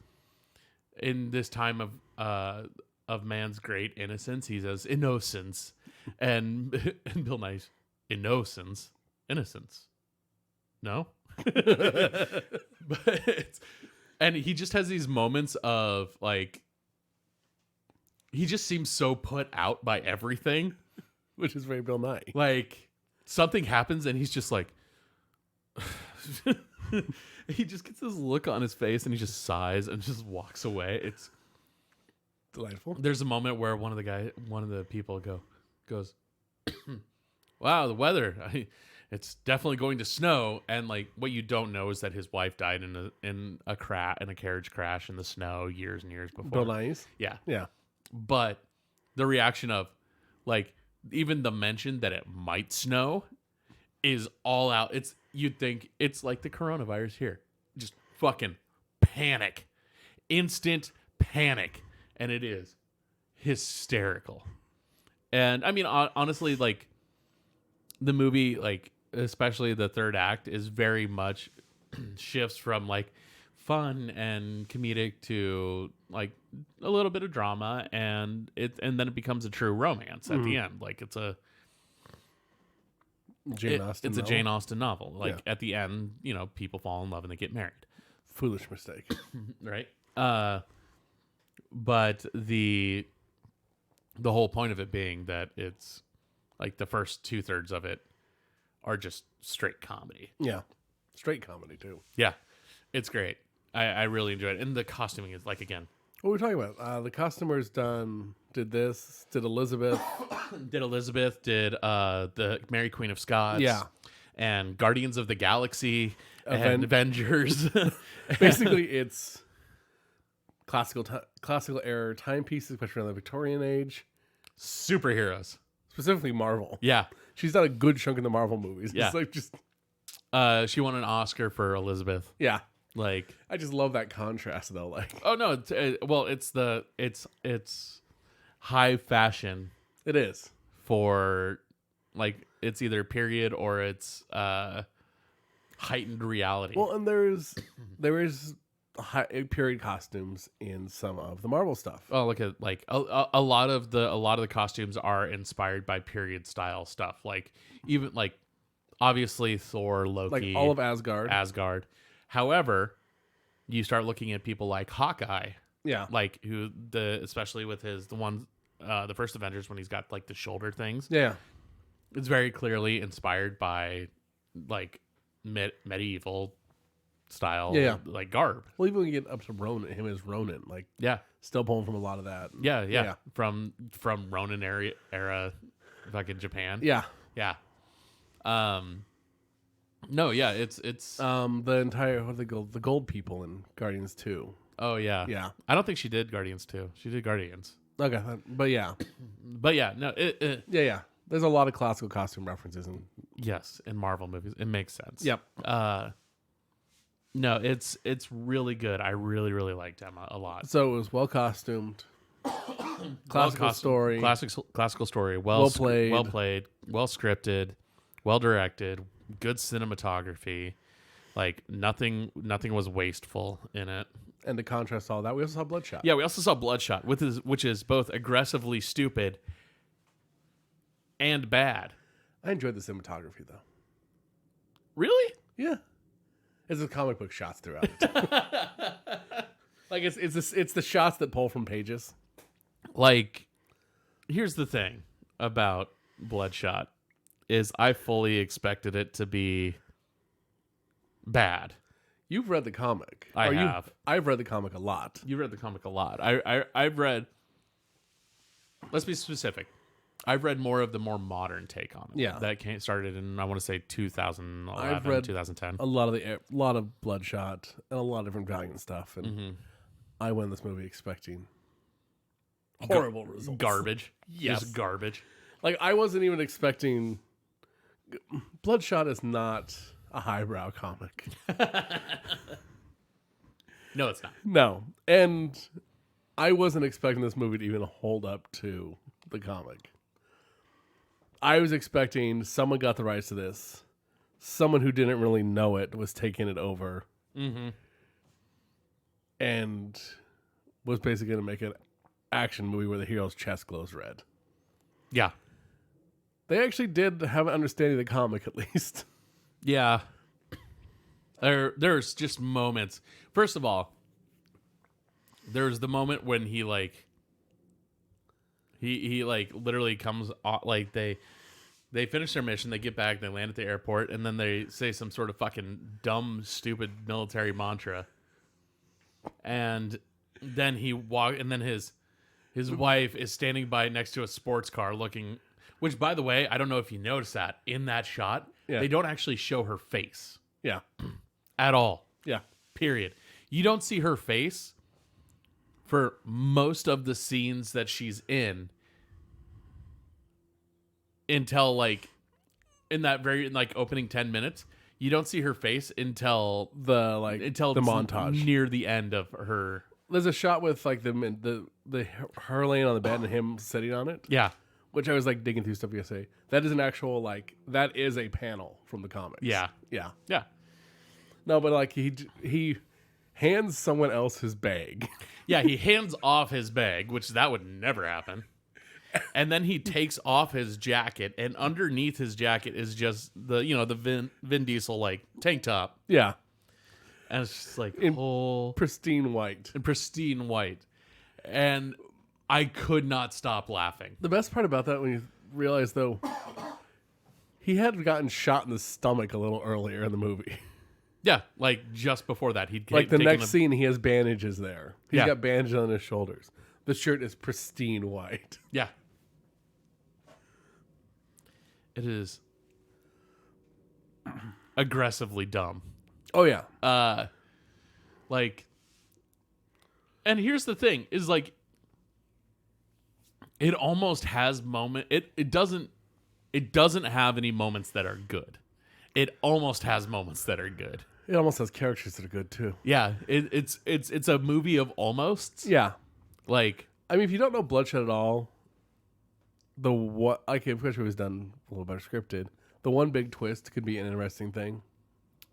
in this time of man's great innocence, he says innocence, and Bill Nighy's innocence, no, and he just has these moments of like, he just seems so put out by everything, Which is very Bill Nighy. like something happens and he's just like. He just gets this look on his face and he just sighs and just walks away. Delightful. There's a moment where one of the people goes, "Wow, the weather! It's definitely going to snow." And like, what you don't know is that his wife died in a carriage crash in the snow years and years before. Bill Nye's? Yeah, Yeah. but the reaction of like even the mention that it might snow is all out. You'd think it's like the coronavirus here, just fucking panic, instant panic, and it is hysterical. And I mean, honestly, like the movie, like especially the third act, is very much shifts from like fun and comedic to like a little bit of drama, and then it becomes a true romance at the end. Like it's a Jane Austen it's novel. a Jane Austen novel. Like at the end, people fall in love and they get married. Foolish mistake. Right. But the whole point of it being that it's like the first 2/3 of it are just straight comedy. Yeah. Straight comedy, too. Yeah. It's great. I really enjoyed it. And the costuming is like, again, What are we talking about? The costumers did this, did Elizabeth. did the Mary Queen of Scots. Yeah. And Guardians of the Galaxy and Avengers. Basically, it's classical era timepieces, especially around the Victorian age. Superheroes. Specifically Marvel. Yeah. She's done a good chunk in the Marvel movies. Yeah. It's like just... She won an Oscar for Elizabeth. Yeah. Like, I just love that contrast, though. Like, oh no, it's high fashion it is. for like it's either period or it's heightened reality. Well, and there is period costumes in some of the Marvel stuff. Oh, look at like a lot of the costumes are inspired by period style stuff. Like even like obviously Thor, Loki, Like all of Asgard. However, you start looking at people like Hawkeye, Yeah. like especially with the first Avengers when he's got like the shoulder things. Yeah. It's very clearly inspired by like medieval style, like garb. Well, even when you get up to Ronan, him as Ronan, like Yeah, still pulling from a lot of that. yeah. From Ronin era, fucking Japan. Yeah. Yeah. No, yeah, it's The entire the gold people in Guardians 2. oh yeah. Yeah. I don't think she did Guardians 2. She did Guardians. Okay, but yeah. But yeah, no, Yeah. There's a lot of classical costume references and yes, in Marvel movies. It makes sense. Yep. No, it's really good. I really, really liked Emma a lot. So it was well costumed. Classical story. Classical story. Well played. Well played. Well scripted. Well directed. Good cinematography. Like nothing was wasteful in it. And to contrast all that, we also saw Bloodshot. Yeah, we also saw Bloodshot, which is both aggressively stupid and bad. I enjoyed the cinematography though. Really? Yeah. It's the comic book shots throughout it. Like it's the shots that pull from pages. Like, here's the thing about Bloodshot is I fully expected it to be bad. You've read the comic. I have. I've read the comic a lot. You read the comic a lot. I've read. Let's be specific. I've read more of the more modern take on it. Yeah. That started in, I want to say, 2011, I've read 2010. a lot of Bloodshot and a lot of different Valiant stuff, and I went in this movie expecting horrible results. Garbage. Yes. Just garbage. Like I wasn't even expecting. Bloodshot is not a highbrow comic. No, it's not. No, and I wasn't expecting this movie to even hold up to the comic. I was expecting someone got the rights to this. Someone who didn't really know it was taking it over. And was basically going to make an action movie where the hero's chest glows red. Yeah. They actually did have an understanding of the comic, at least. Yeah. There's just moments. First of all, there's the moment when he literally comes like they finish their mission, they get back, they land at the airport, and then they say some sort of fucking dumb, stupid military mantra. And then his His wife is standing by next to a sports car looking, which, by the way, I don't know if you noticed that in that shot, they don't actually show her face. Yeah. At all. Yeah. Period. You don't see her face for most of the scenes that she's in until like in that very like opening 10 minutes. You don't see her face until the montage near the end of her. There's a shot with like the her laying on the bed and him sitting on it. Yeah. Which I was like digging through stuff yesterday. That is an actual that is a panel from the comics. Yeah. Yeah. Yeah. No, but like he hands someone else his bag. Yeah, he hands off his bag, which that would never happen. And then he takes off his jacket, and underneath his jacket is just the Vin Diesel like tank top. Yeah. And it's just like pristine white. In pristine white. And I could not stop laughing. The best part about that when you realize though he had gotten shot in the stomach a little earlier in the movie. Yeah, like just before that he'd like the next scene he has bandages there. He's Yeah. got bandages on his shoulders. The shirt is pristine white. Yeah. It is aggressively dumb. Oh yeah. And here's the thing is like it almost has it doesn't have any moments that are good. It almost has moments that are good. It almost has characters that are good too. Yeah, it's a movie of almosts. Yeah. Like, I mean, if you don't know Bloodshot at all, especially it was done a little better scripted. The one big twist could be an interesting thing.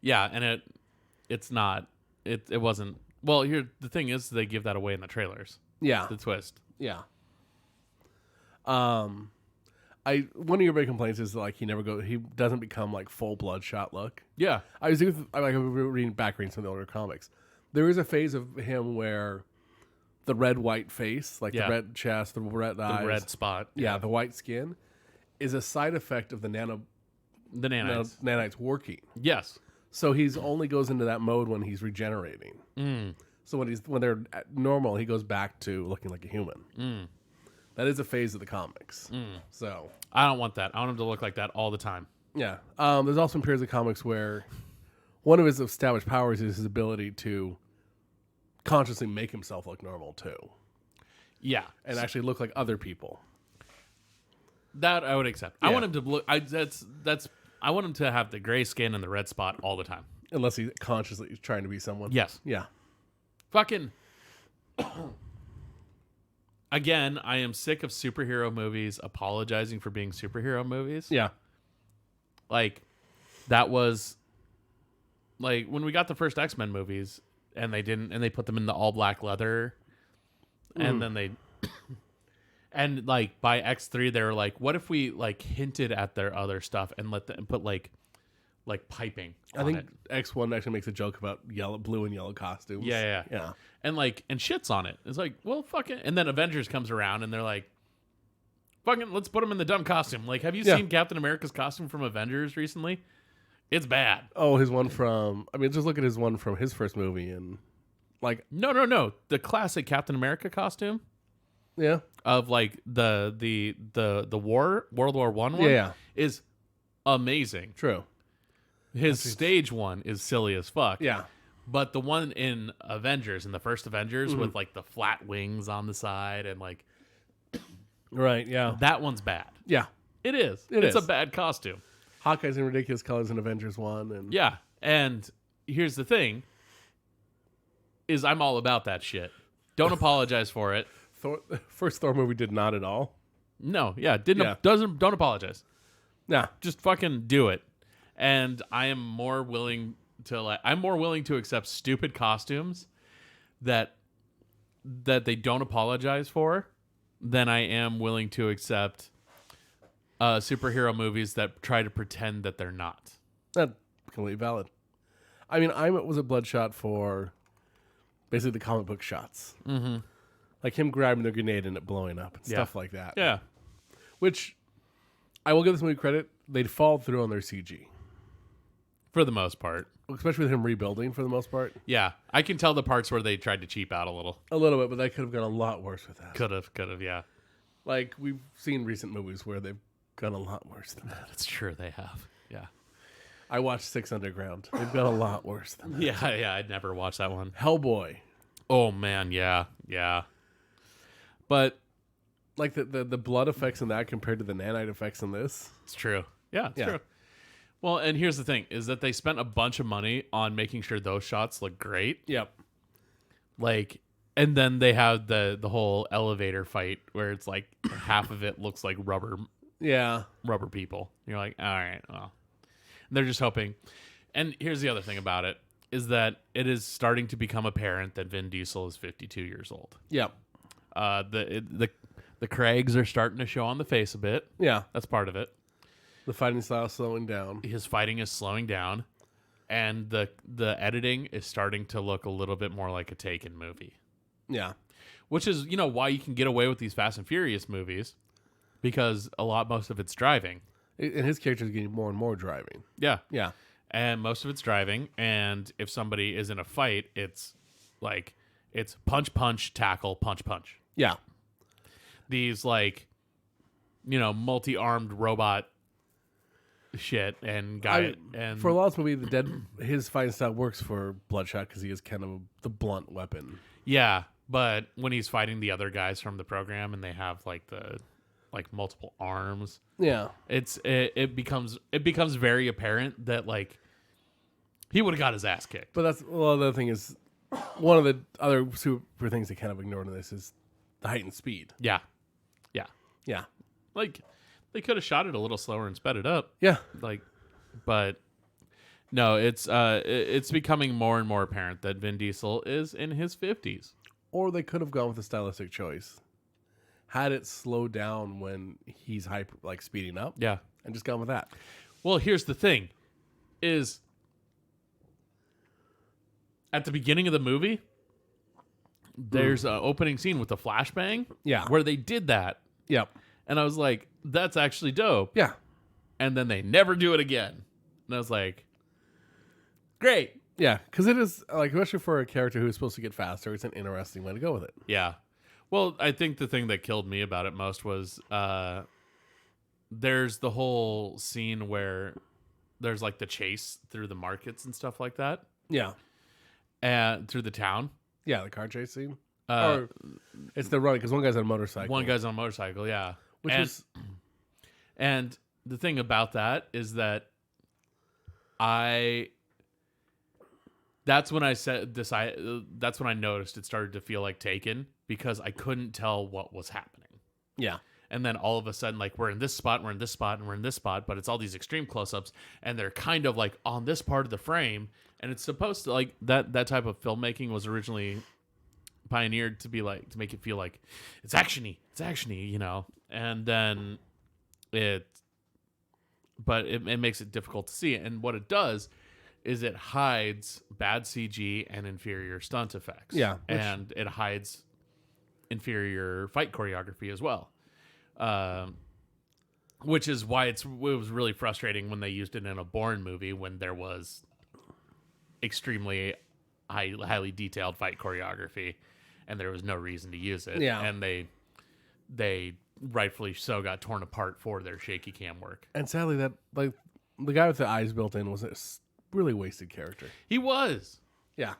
Yeah, and it's not. It wasn't. Well, here the thing is, they give that away in the trailers. Yeah. The twist. Yeah. One of your big complaints is like he doesn't become like full Bloodshot look. Yeah. I was reading some of the older comics. There is a phase of him where the red white face, like the red chest, the red eyes, the red spot, the white skin, is a side effect of the nanites working. Yes. So he's only goes into that mode when he's regenerating. So when they're at normal, he goes back to looking like a human. That is a phase of the comics. So I don't want that. I want him to look like that all the time. Yeah. There's also some periods of comics where one of his established powers is his ability to consciously make himself look normal too. Yeah. And actually look like other people. That I would accept. Yeah. I want him to look. I want him to have the gray skin and the red spot all the time. Unless he's consciously trying to be someone. Yes. Yeah. Fucking. Again, I am sick of superhero movies apologizing for being superhero movies. Yeah. Like, that was like when we got the first X-Men movies and they put them in the all black leather and then they and like by X3 they were like, what if we like hinted at their other stuff and let them put like piping I on think it. X1 actually makes a joke about blue and yellow costumes. Yeah. And shits on it. It's like, well, fuck it. And then Avengers comes around and they're like, fucking, let's put him in the dumb costume. Like, have you seen Captain America's costume from Avengers recently? It's bad. Oh, his one from, just look at his one from his first movie and like. No. The classic Captain America costume. Yeah. Of like the World War I one. Yeah. Is amazing. True. His stage one is silly as fuck. Yeah. But the one in Avengers, in the first Avengers, with like the flat wings on the side and like. Right, yeah. That one's bad. Yeah. It is. It's a bad costume. Hawkeye's in ridiculous colors in Avengers 1. And yeah. And here's the thing. Is I'm all about that shit. Don't apologize for it. First Thor movie did not at all. No, yeah. Don't apologize. Nah. Just fucking do it. And I am more willing to accept stupid costumes that they don't apologize for than I am willing to accept superhero movies that try to pretend that they're not. That's completely valid. I mean, I was a Bloodshot for basically the comic book shots. Mm-hmm. Like him grabbing the grenade and it blowing up and stuff like that. Yeah. Which, I will give this movie credit, they'd fall through on their CG. For the most part. especially with him rebuilding for the most part. Yeah, I can tell the parts where they tried to cheap out a little. A little bit, but they could have gone a lot worse with that. Could have, yeah. Like, we've seen recent movies where they've gone a lot worse than that. That's true, they have. Yeah. I watched Six Underground. They've gone a lot worse than that. Yeah, I'd never watched that one. Hellboy. Oh, man, yeah. But... Like, the blood effects in that compared to the nanite effects in this. It's true. Yeah, it's true. Well, and here's the thing, is that they spent a bunch of money on making sure those shots look great. Yep. Like... And then they have the whole elevator fight where it's like half of it looks like rubber people. You're like, all right, well. And they're just hoping. And here's the other thing about it is that it is starting to become apparent that Vin Diesel is 52 years old. Yep. The Craigs are starting to show on the face a bit. Yeah. That's part of it. The fighting style is slowing down. His fighting is slowing down. And the editing is starting to look a little bit more like a Taken movie. Yeah. Which is, why you can get away with these Fast and Furious movies, because most of it's driving. And his character is getting more and more driving. Yeah. Yeah. And most of it's driving. And if somebody is in a fight, it's like, it's punch, punch, tackle, punch, punch. Yeah. These multi-armed robot shit and guy. And for a lot of this movie, his fighting style works for Bloodshot because he is kind of the blunt weapon. Yeah. But when he's fighting the other guys from the program and they have multiple arms, yeah, it becomes very apparent that he would have got his ass kicked. But the other thing is, one of the other super things they kind of ignored in this is the heightened speed. Yeah. They could have shot it a little slower and sped it up. Yeah, but no, it's becoming more and more apparent that Vin Diesel is in his 50s. Or they could have gone with a stylistic choice. Had it slowed down when he's speeding up. Yeah. And just gone with that. Well, here's the thing. Is at the beginning of the movie, there's an opening scene with the flashbang. Yeah. Where they did that. Yep. And I was like, that's actually dope. Yeah. And then they never do it again. And I was like, great. Yeah, because it is, especially for a character who's supposed to get faster, it's an interesting way to go with it. Yeah. Well, I think the thing that killed me about it most was there's the whole scene where there's the chase through the markets and stuff like that. Yeah. And through the town. Yeah, the car chase scene. Or it's the running, because one guy's on a motorcycle. One guy's on a motorcycle, yeah. And the thing about that is that that's when I that's when I noticed it started to feel like Taken, because I couldn't tell what was happening. Yeah. And then all of a sudden, we're in this spot, we're in this spot, and we're in this spot, but it's all these extreme close-ups, and they're kind of on this part of the frame, and it's supposed to that type of filmmaking was originally pioneered to be to make it feel like it's actiony, and then it makes it difficult to see. And what it does is it hides bad CG and inferior stunt effects. Yeah. And it hides inferior fight choreography as well. Which is why it was really frustrating when they used it in a Bourne movie when there was extremely highly detailed fight choreography and there was no reason to use it. Yeah. And they rightfully so got torn apart for their shaky cam work. And sadly, that the guy with the eyes built in was a really wasted character. He was. Yeah.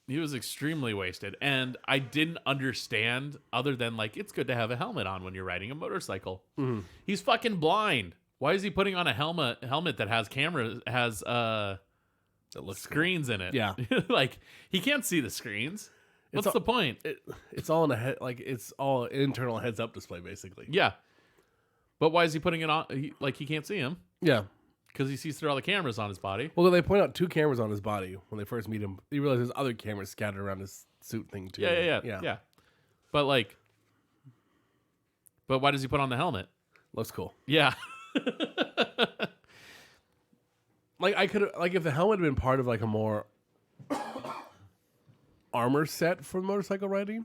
He was extremely wasted. And I didn't understand, other than it's good to have a helmet on when you're riding a motorcycle. Mm-hmm. He's fucking blind. Why is he putting on a helmet that has cameras, screens in it? Yeah. He can't see the screens. What's the point? It's all in a head, it's all internal heads up display, basically. Yeah. But why is he putting it on? He can't see him. Yeah. Because he sees through all the cameras on his body. Well, they point out 2 cameras on his body when they first meet him. You realize there's other cameras scattered around his suit thing too. Yeah. But why does he put on the helmet? Looks cool. Yeah. I could if the helmet had been part of a more armor set for motorcycle riding,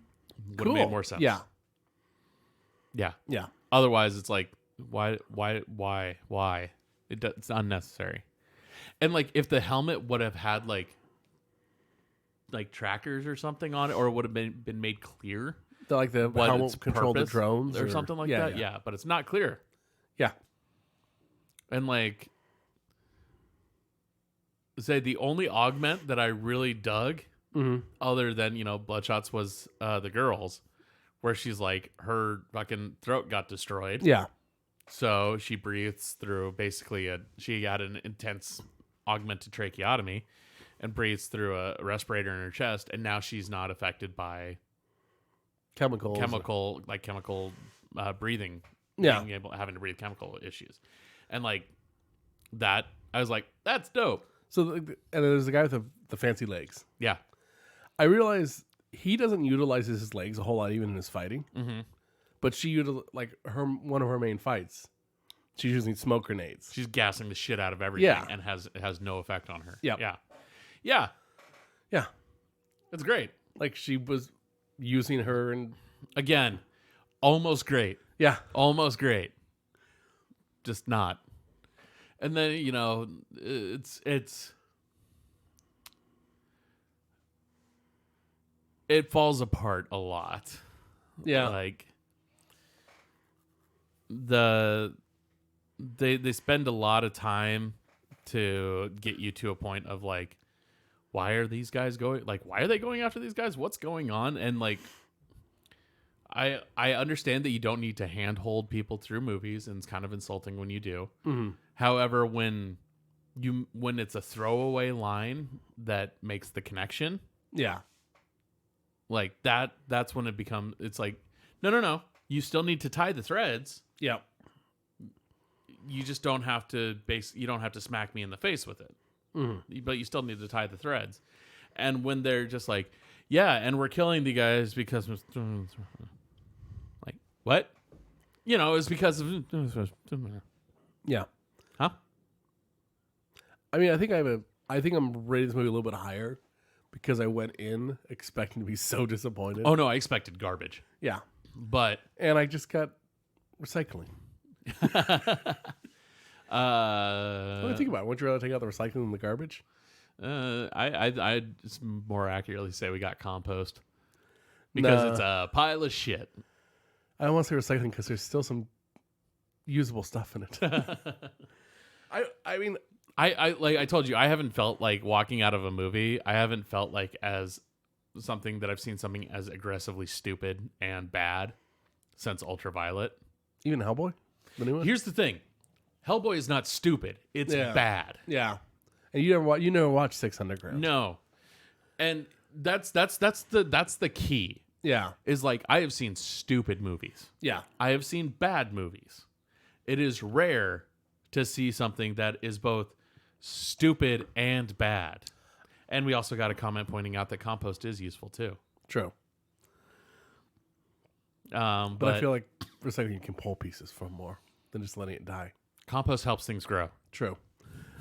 would have made more sense. Yeah. Otherwise, it's why? It's unnecessary. And like if the helmet would have had like trackers or something on it, or it would have been made clear like the what how its it control the purpose drones or something like that. Yeah, but it's not clear. Yeah. And like say the only augment that I really dug, other than Bloodshot's, was the girls, where she's like her fucking throat got destroyed. Yeah. So she breathes through she had an intense augmented tracheotomy and breathes through a respirator in her chest, and now she's not affected by chemical breathing. Yeah. Having to breathe chemical issues. And like that, I was like, that's dope. So, and there's the guy with the fancy legs. Yeah. I realize he doesn't utilize his legs a whole lot, even in his fighting. Mm-hmm. But she one of her main fights, she's using smoke grenades. She's gassing the shit out of everything, and has no effect on her. Yep. Yeah. Yeah. It's great. Like she was using her, and again, almost great. Yeah. Almost great. Just not. And then, it falls apart a lot. Yeah. Like they spend a lot of time to get you to a point of like, why are these guys going? Like, why are they going after these guys? What's going on? And like, I understand that you don't need to handhold people through movies, and it's kind of insulting when you do. Mm-hmm. However, when it's a throwaway line that makes the connection, yeah, like that's when it's like, no, you still need to tie the threads. Yeah, you just don't have to smack me in the face with it. Mm-hmm. But you still need to tie the threads. And when they're just like, yeah, and we're killing the guys because like, what? It's because of yeah. Huh? I mean, I think I'm rating this movie a little bit higher because I went in expecting to be so disappointed. Oh no, I expected garbage. Yeah. And I just got recycling. What do you think about it? Would you rather take out the recycling than the garbage? I'd just more accurately say we got compost because it's a pile of shit. I don't want to say recycling because there's still some usable stuff in it. I mean, I like I told you, I haven't felt like walking out of a movie. I haven't felt like as something that I've seen something as aggressively stupid and bad since Ultraviolet. Even Hellboy, the new one. Here's the thing. Hellboy is not stupid. It's bad. Yeah. And you never watched 6 Underground. No. And that's the key. Yeah. Is like I have seen stupid movies. Yeah. I have seen bad movies. It is rare to see something that is both stupid and bad. And we also got a comment pointing out that compost is useful too. True. But I feel like recycling can pull pieces from more than just letting it die. Compost helps things grow. True.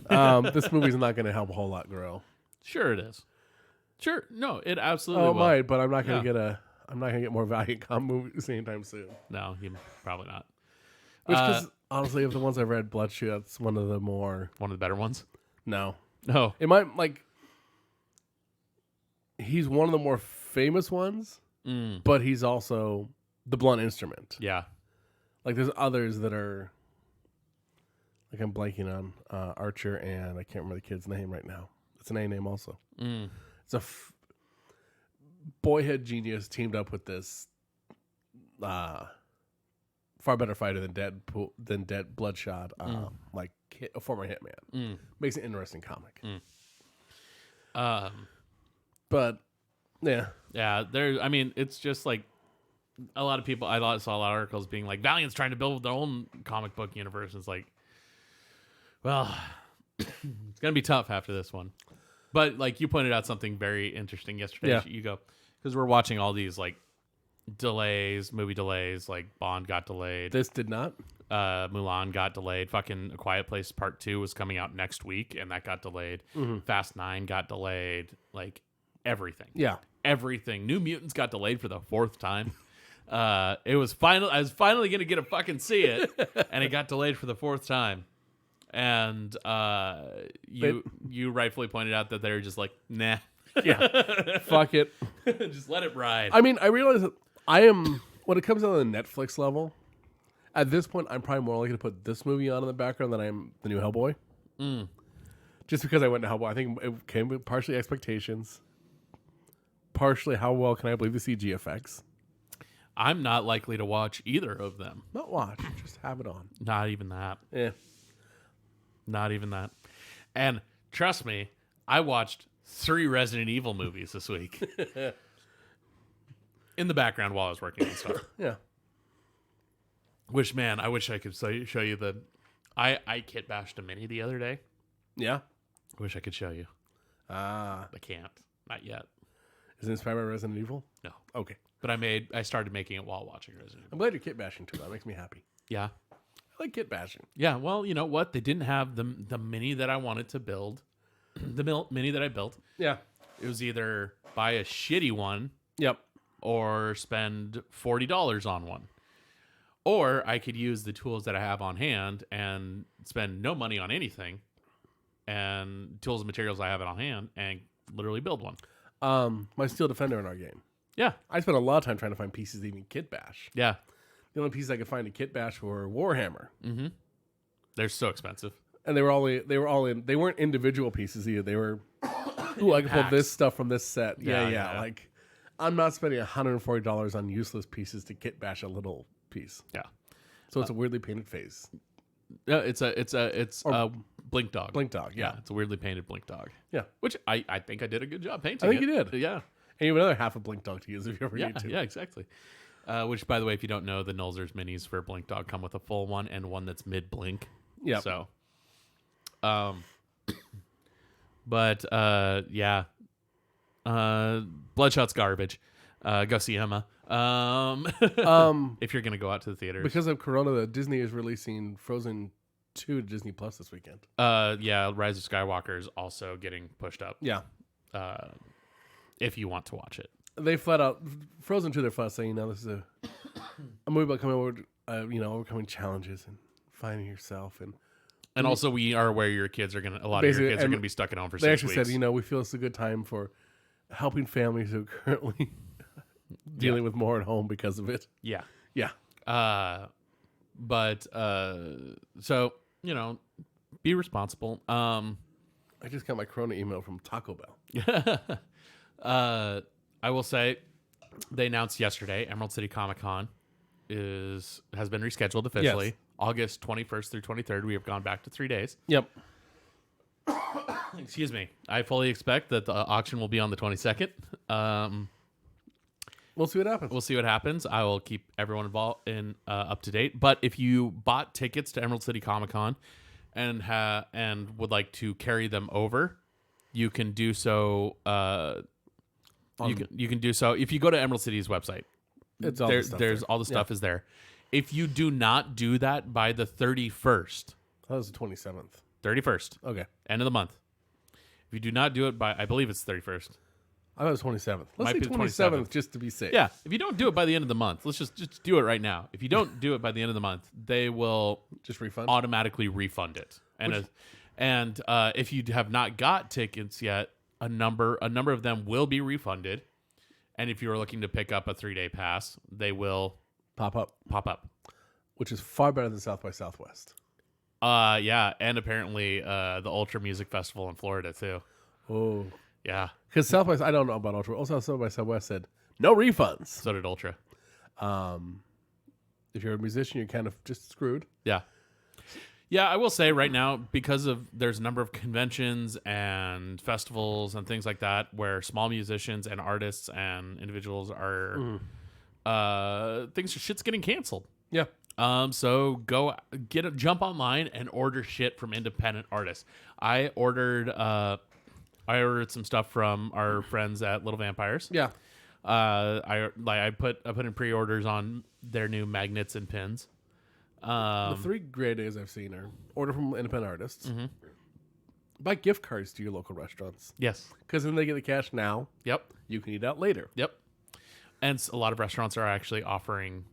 This movie's not going to help a whole lot grow. Sure, it is. Sure, no, it absolutely. Oh, it will. might, but I'm not going to get more Valiant movies anytime soon. No, probably not. Which, because honestly, of the ones I've read, Bloodshot, that's one of the better ones. No, it might he's one of the more famous ones, but he's also the blunt instrument. Yeah, like there's others that are. Like I'm blanking on Archer, and I can't remember the kid's name right now. It's an A name also. It's a boyhead genius teamed up with this far better fighter than Dead Bloodshot, like a former hitman. Makes an interesting comic. But yeah, I mean, it's just like a lot of people. I saw a lot of articles being like, Valiant's trying to build their own comic book universe. It's like, well, it's going to be tough after this one. But like you pointed out something very interesting yesterday. Yeah. You go, because we're watching all these like movie delays, like Bond got delayed. This did not. Mulan got delayed. Fucking A Quiet Place Part 2 was coming out next week, and that got delayed. Fast 9 got delayed. Like everything. Yeah. Everything. New Mutants got delayed for the 4th time. I was finally going to get to fucking see it, and it got delayed for the 4th time. And you rightfully pointed out that they're just like, nah. Yeah. Fuck it. Just let it ride. I mean, I realize that I am, when it comes down to the Netflix level, at this point, I'm probably more likely to put this movie on in the background than I am the new Hellboy. Just because I went to Hellboy. I think it came with partially expectations, partially how well can I believe the CG effects. I'm not likely to watch either of them. Not watch, just have it on. Not even that. Yeah. Not even that. And trust me, I watched 3 Resident Evil movies this week. In the background while I was working on stuff. Yeah. Which, man, I wish I could show you the... I kit bashed a mini the other day. Yeah. I wish I could show you. Ah. I can't. Not yet. Is it inspired by Resident Evil? No. Okay. But I started making it while watching Resident Evil. I'm glad you're kit bashing too. That makes me happy. Yeah. I like kit bashing. Yeah, well, you know what? They didn't have the mini that I wanted to build. The mini that I built. Yeah. It was either buy a shitty one Yep. or spend $40 on one. Or I could use the tools that I have on hand and spend no money on anything and tools and materials I have on hand and literally build one. My Steel Defender in our game. Yeah. I spent a lot of time trying to find pieces to even kit bash. Yeah. The only pieces I could find to kit bash were Warhammer. Mm-hmm. They're so expensive. And they were all in. They weren't individual pieces either. They were, ooh, I can pull this stuff from this set. Yeah. Like, I'm not spending $140 on useless pieces to kit bash a little piece. Yeah. So it's a weirdly painted face. Yeah, it's a Blink Dog. Blink Dog, yeah. It's a weirdly painted Blink Dog. Yeah. Which I think I did a good job painting. I think you did. Yeah. And you have another half a Blink Dog to use if you ever Yeah, need to. yeah, exactly. Which, by the way, if you don't know, the Nolzur's minis for Blink Dog come with a full one and one that's mid-blink. Yeah. So, but yeah, Bloodshot's garbage. Go see Emma. If you're gonna go out to the theaters, Because of Corona, Disney is releasing Frozen 2 to Disney Plus this weekend. yeah, Rise of Skywalker is also getting pushed up. Yeah. If you want to watch it. They flat out, Frozen 2, they're flat saying, this is a movie about coming over, overcoming challenges and finding yourself. And also, we are aware your kids are a lot of your kids are gonna be stuck at home for 6 weeks. They actually said, we feel it's a good time for helping families who are currently dealing with more at home because of it. Yeah. Yeah. But so, be responsible. I just got my Corona email from Taco Bell. I will say they announced yesterday Emerald City Comic Con has been rescheduled officially. Yes. August 21st through 23rd. We have gone back to 3 days. Yep. Excuse me. I fully expect that the auction will be on the 22nd. We'll see what happens. We'll see what happens. I will keep everyone involved up to date. But if you bought tickets to Emerald City Comic Con and would like to carry them over, you can do so. You can do so if you go to Emerald City's website. It's all the stuff there's there. all the stuff is there. If you do not do that by the 31st, That was the 27th. 31st, Okay. end of the month. If you do not do it by, I believe it's 31st. I thought it was 27th. Let's Might say be the 27th 27th. just to be safe. Yeah, if you don't do it by the end of the month, let's just do it right now. If you don't do it by the end of the month, they will Just refund? automatically refund it. And if you have not got tickets yet, a number of them will be refunded. And if you're looking to pick up a 3-day pass, they will Pop up. which Which is far better than South by Southwest. Yeah, and apparently the Ultra Music Festival in Florida too. Oh. Yeah, Because South by, I don't know about Ultra. Also, South by Southwest said, no refunds. so did Ultra. If you're a musician, you're kind of just screwed. Yeah. Yeah, I will say right now, because there's a number of conventions and festivals and things like that where small musicians and artists and individuals are shit's getting canceled. Yeah. So go jump online and order shit from independent artists. I ordered some stuff from our friends at Little Vampires. Yeah. I put in pre-orders on their new magnets and pins. The 3 great days I've seen are order from independent artists, buy gift cards to your local restaurants. Yes. Because then they get the cash now. Yep. You can eat out later. Yep. And a lot of restaurants are actually offering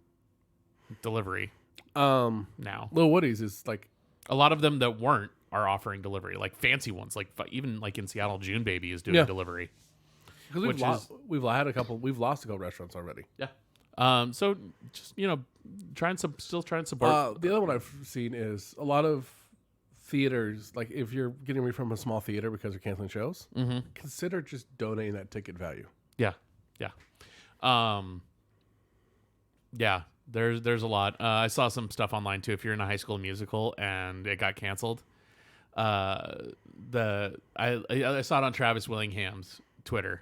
delivery now. Little Woody's is like A lot of them that weren't are offering delivery, like fancy ones, like even like in Seattle, June Baby is doing delivery. Because we've lost a couple restaurants already. Yeah. So just still trying to support. The other one I've seen is a lot of theaters. Like if you're getting away from a small theater because they're canceling shows, consider just donating that ticket value. Yeah. Yeah. There's a lot. I saw some stuff online too. If you're in a High School Musical and it got canceled, I saw it on Travis Willingham's Twitter,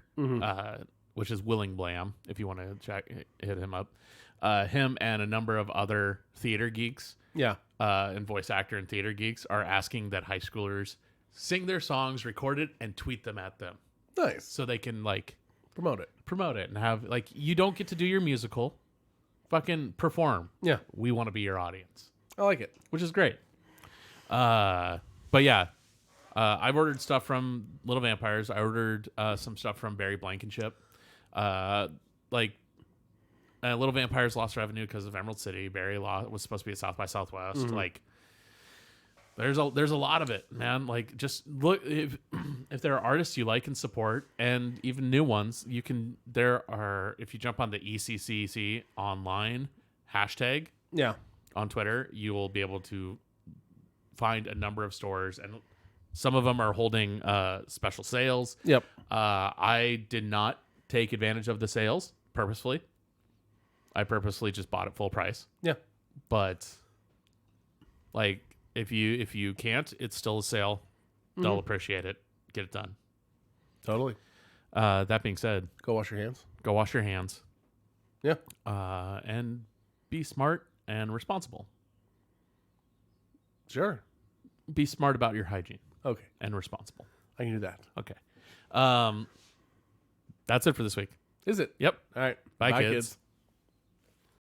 which is Willing Blam. If you want to hit him up, him and a number of other theater geeks, and voice actor and theater geeks are asking that high schoolers sing their songs, record it, and tweet them at them. Nice, so they can like promote it and have like you don't get to do your musical. Fucking perform. Yeah. We want to be your audience. I like it. Which is great. But yeah. I've ordered stuff from Little Vampires. I ordered some stuff from Barry Blankenship. Little Vampires lost revenue because of Emerald City. Barry was supposed to be at South by Southwest. Like there's a lot of it, man. Like just look if there are artists you like and support, and even new ones, if you jump on the ECCC online hashtag on Twitter, you will be able to find a number of stores, and some of them are holding special sales. Yep. I did not take advantage of the sales purposefully. I purposely just bought it full price. Yeah. But like if you can't, it's still a sale. They'll appreciate it. Get it done. Totally. That being said, go wash your hands. Go wash your hands. Yeah. And be smart and responsible. Sure. Be smart about your hygiene. Okay. And responsible. I can do that. Okay. That's it for this week. Is it? Yep. All right. Bye kids.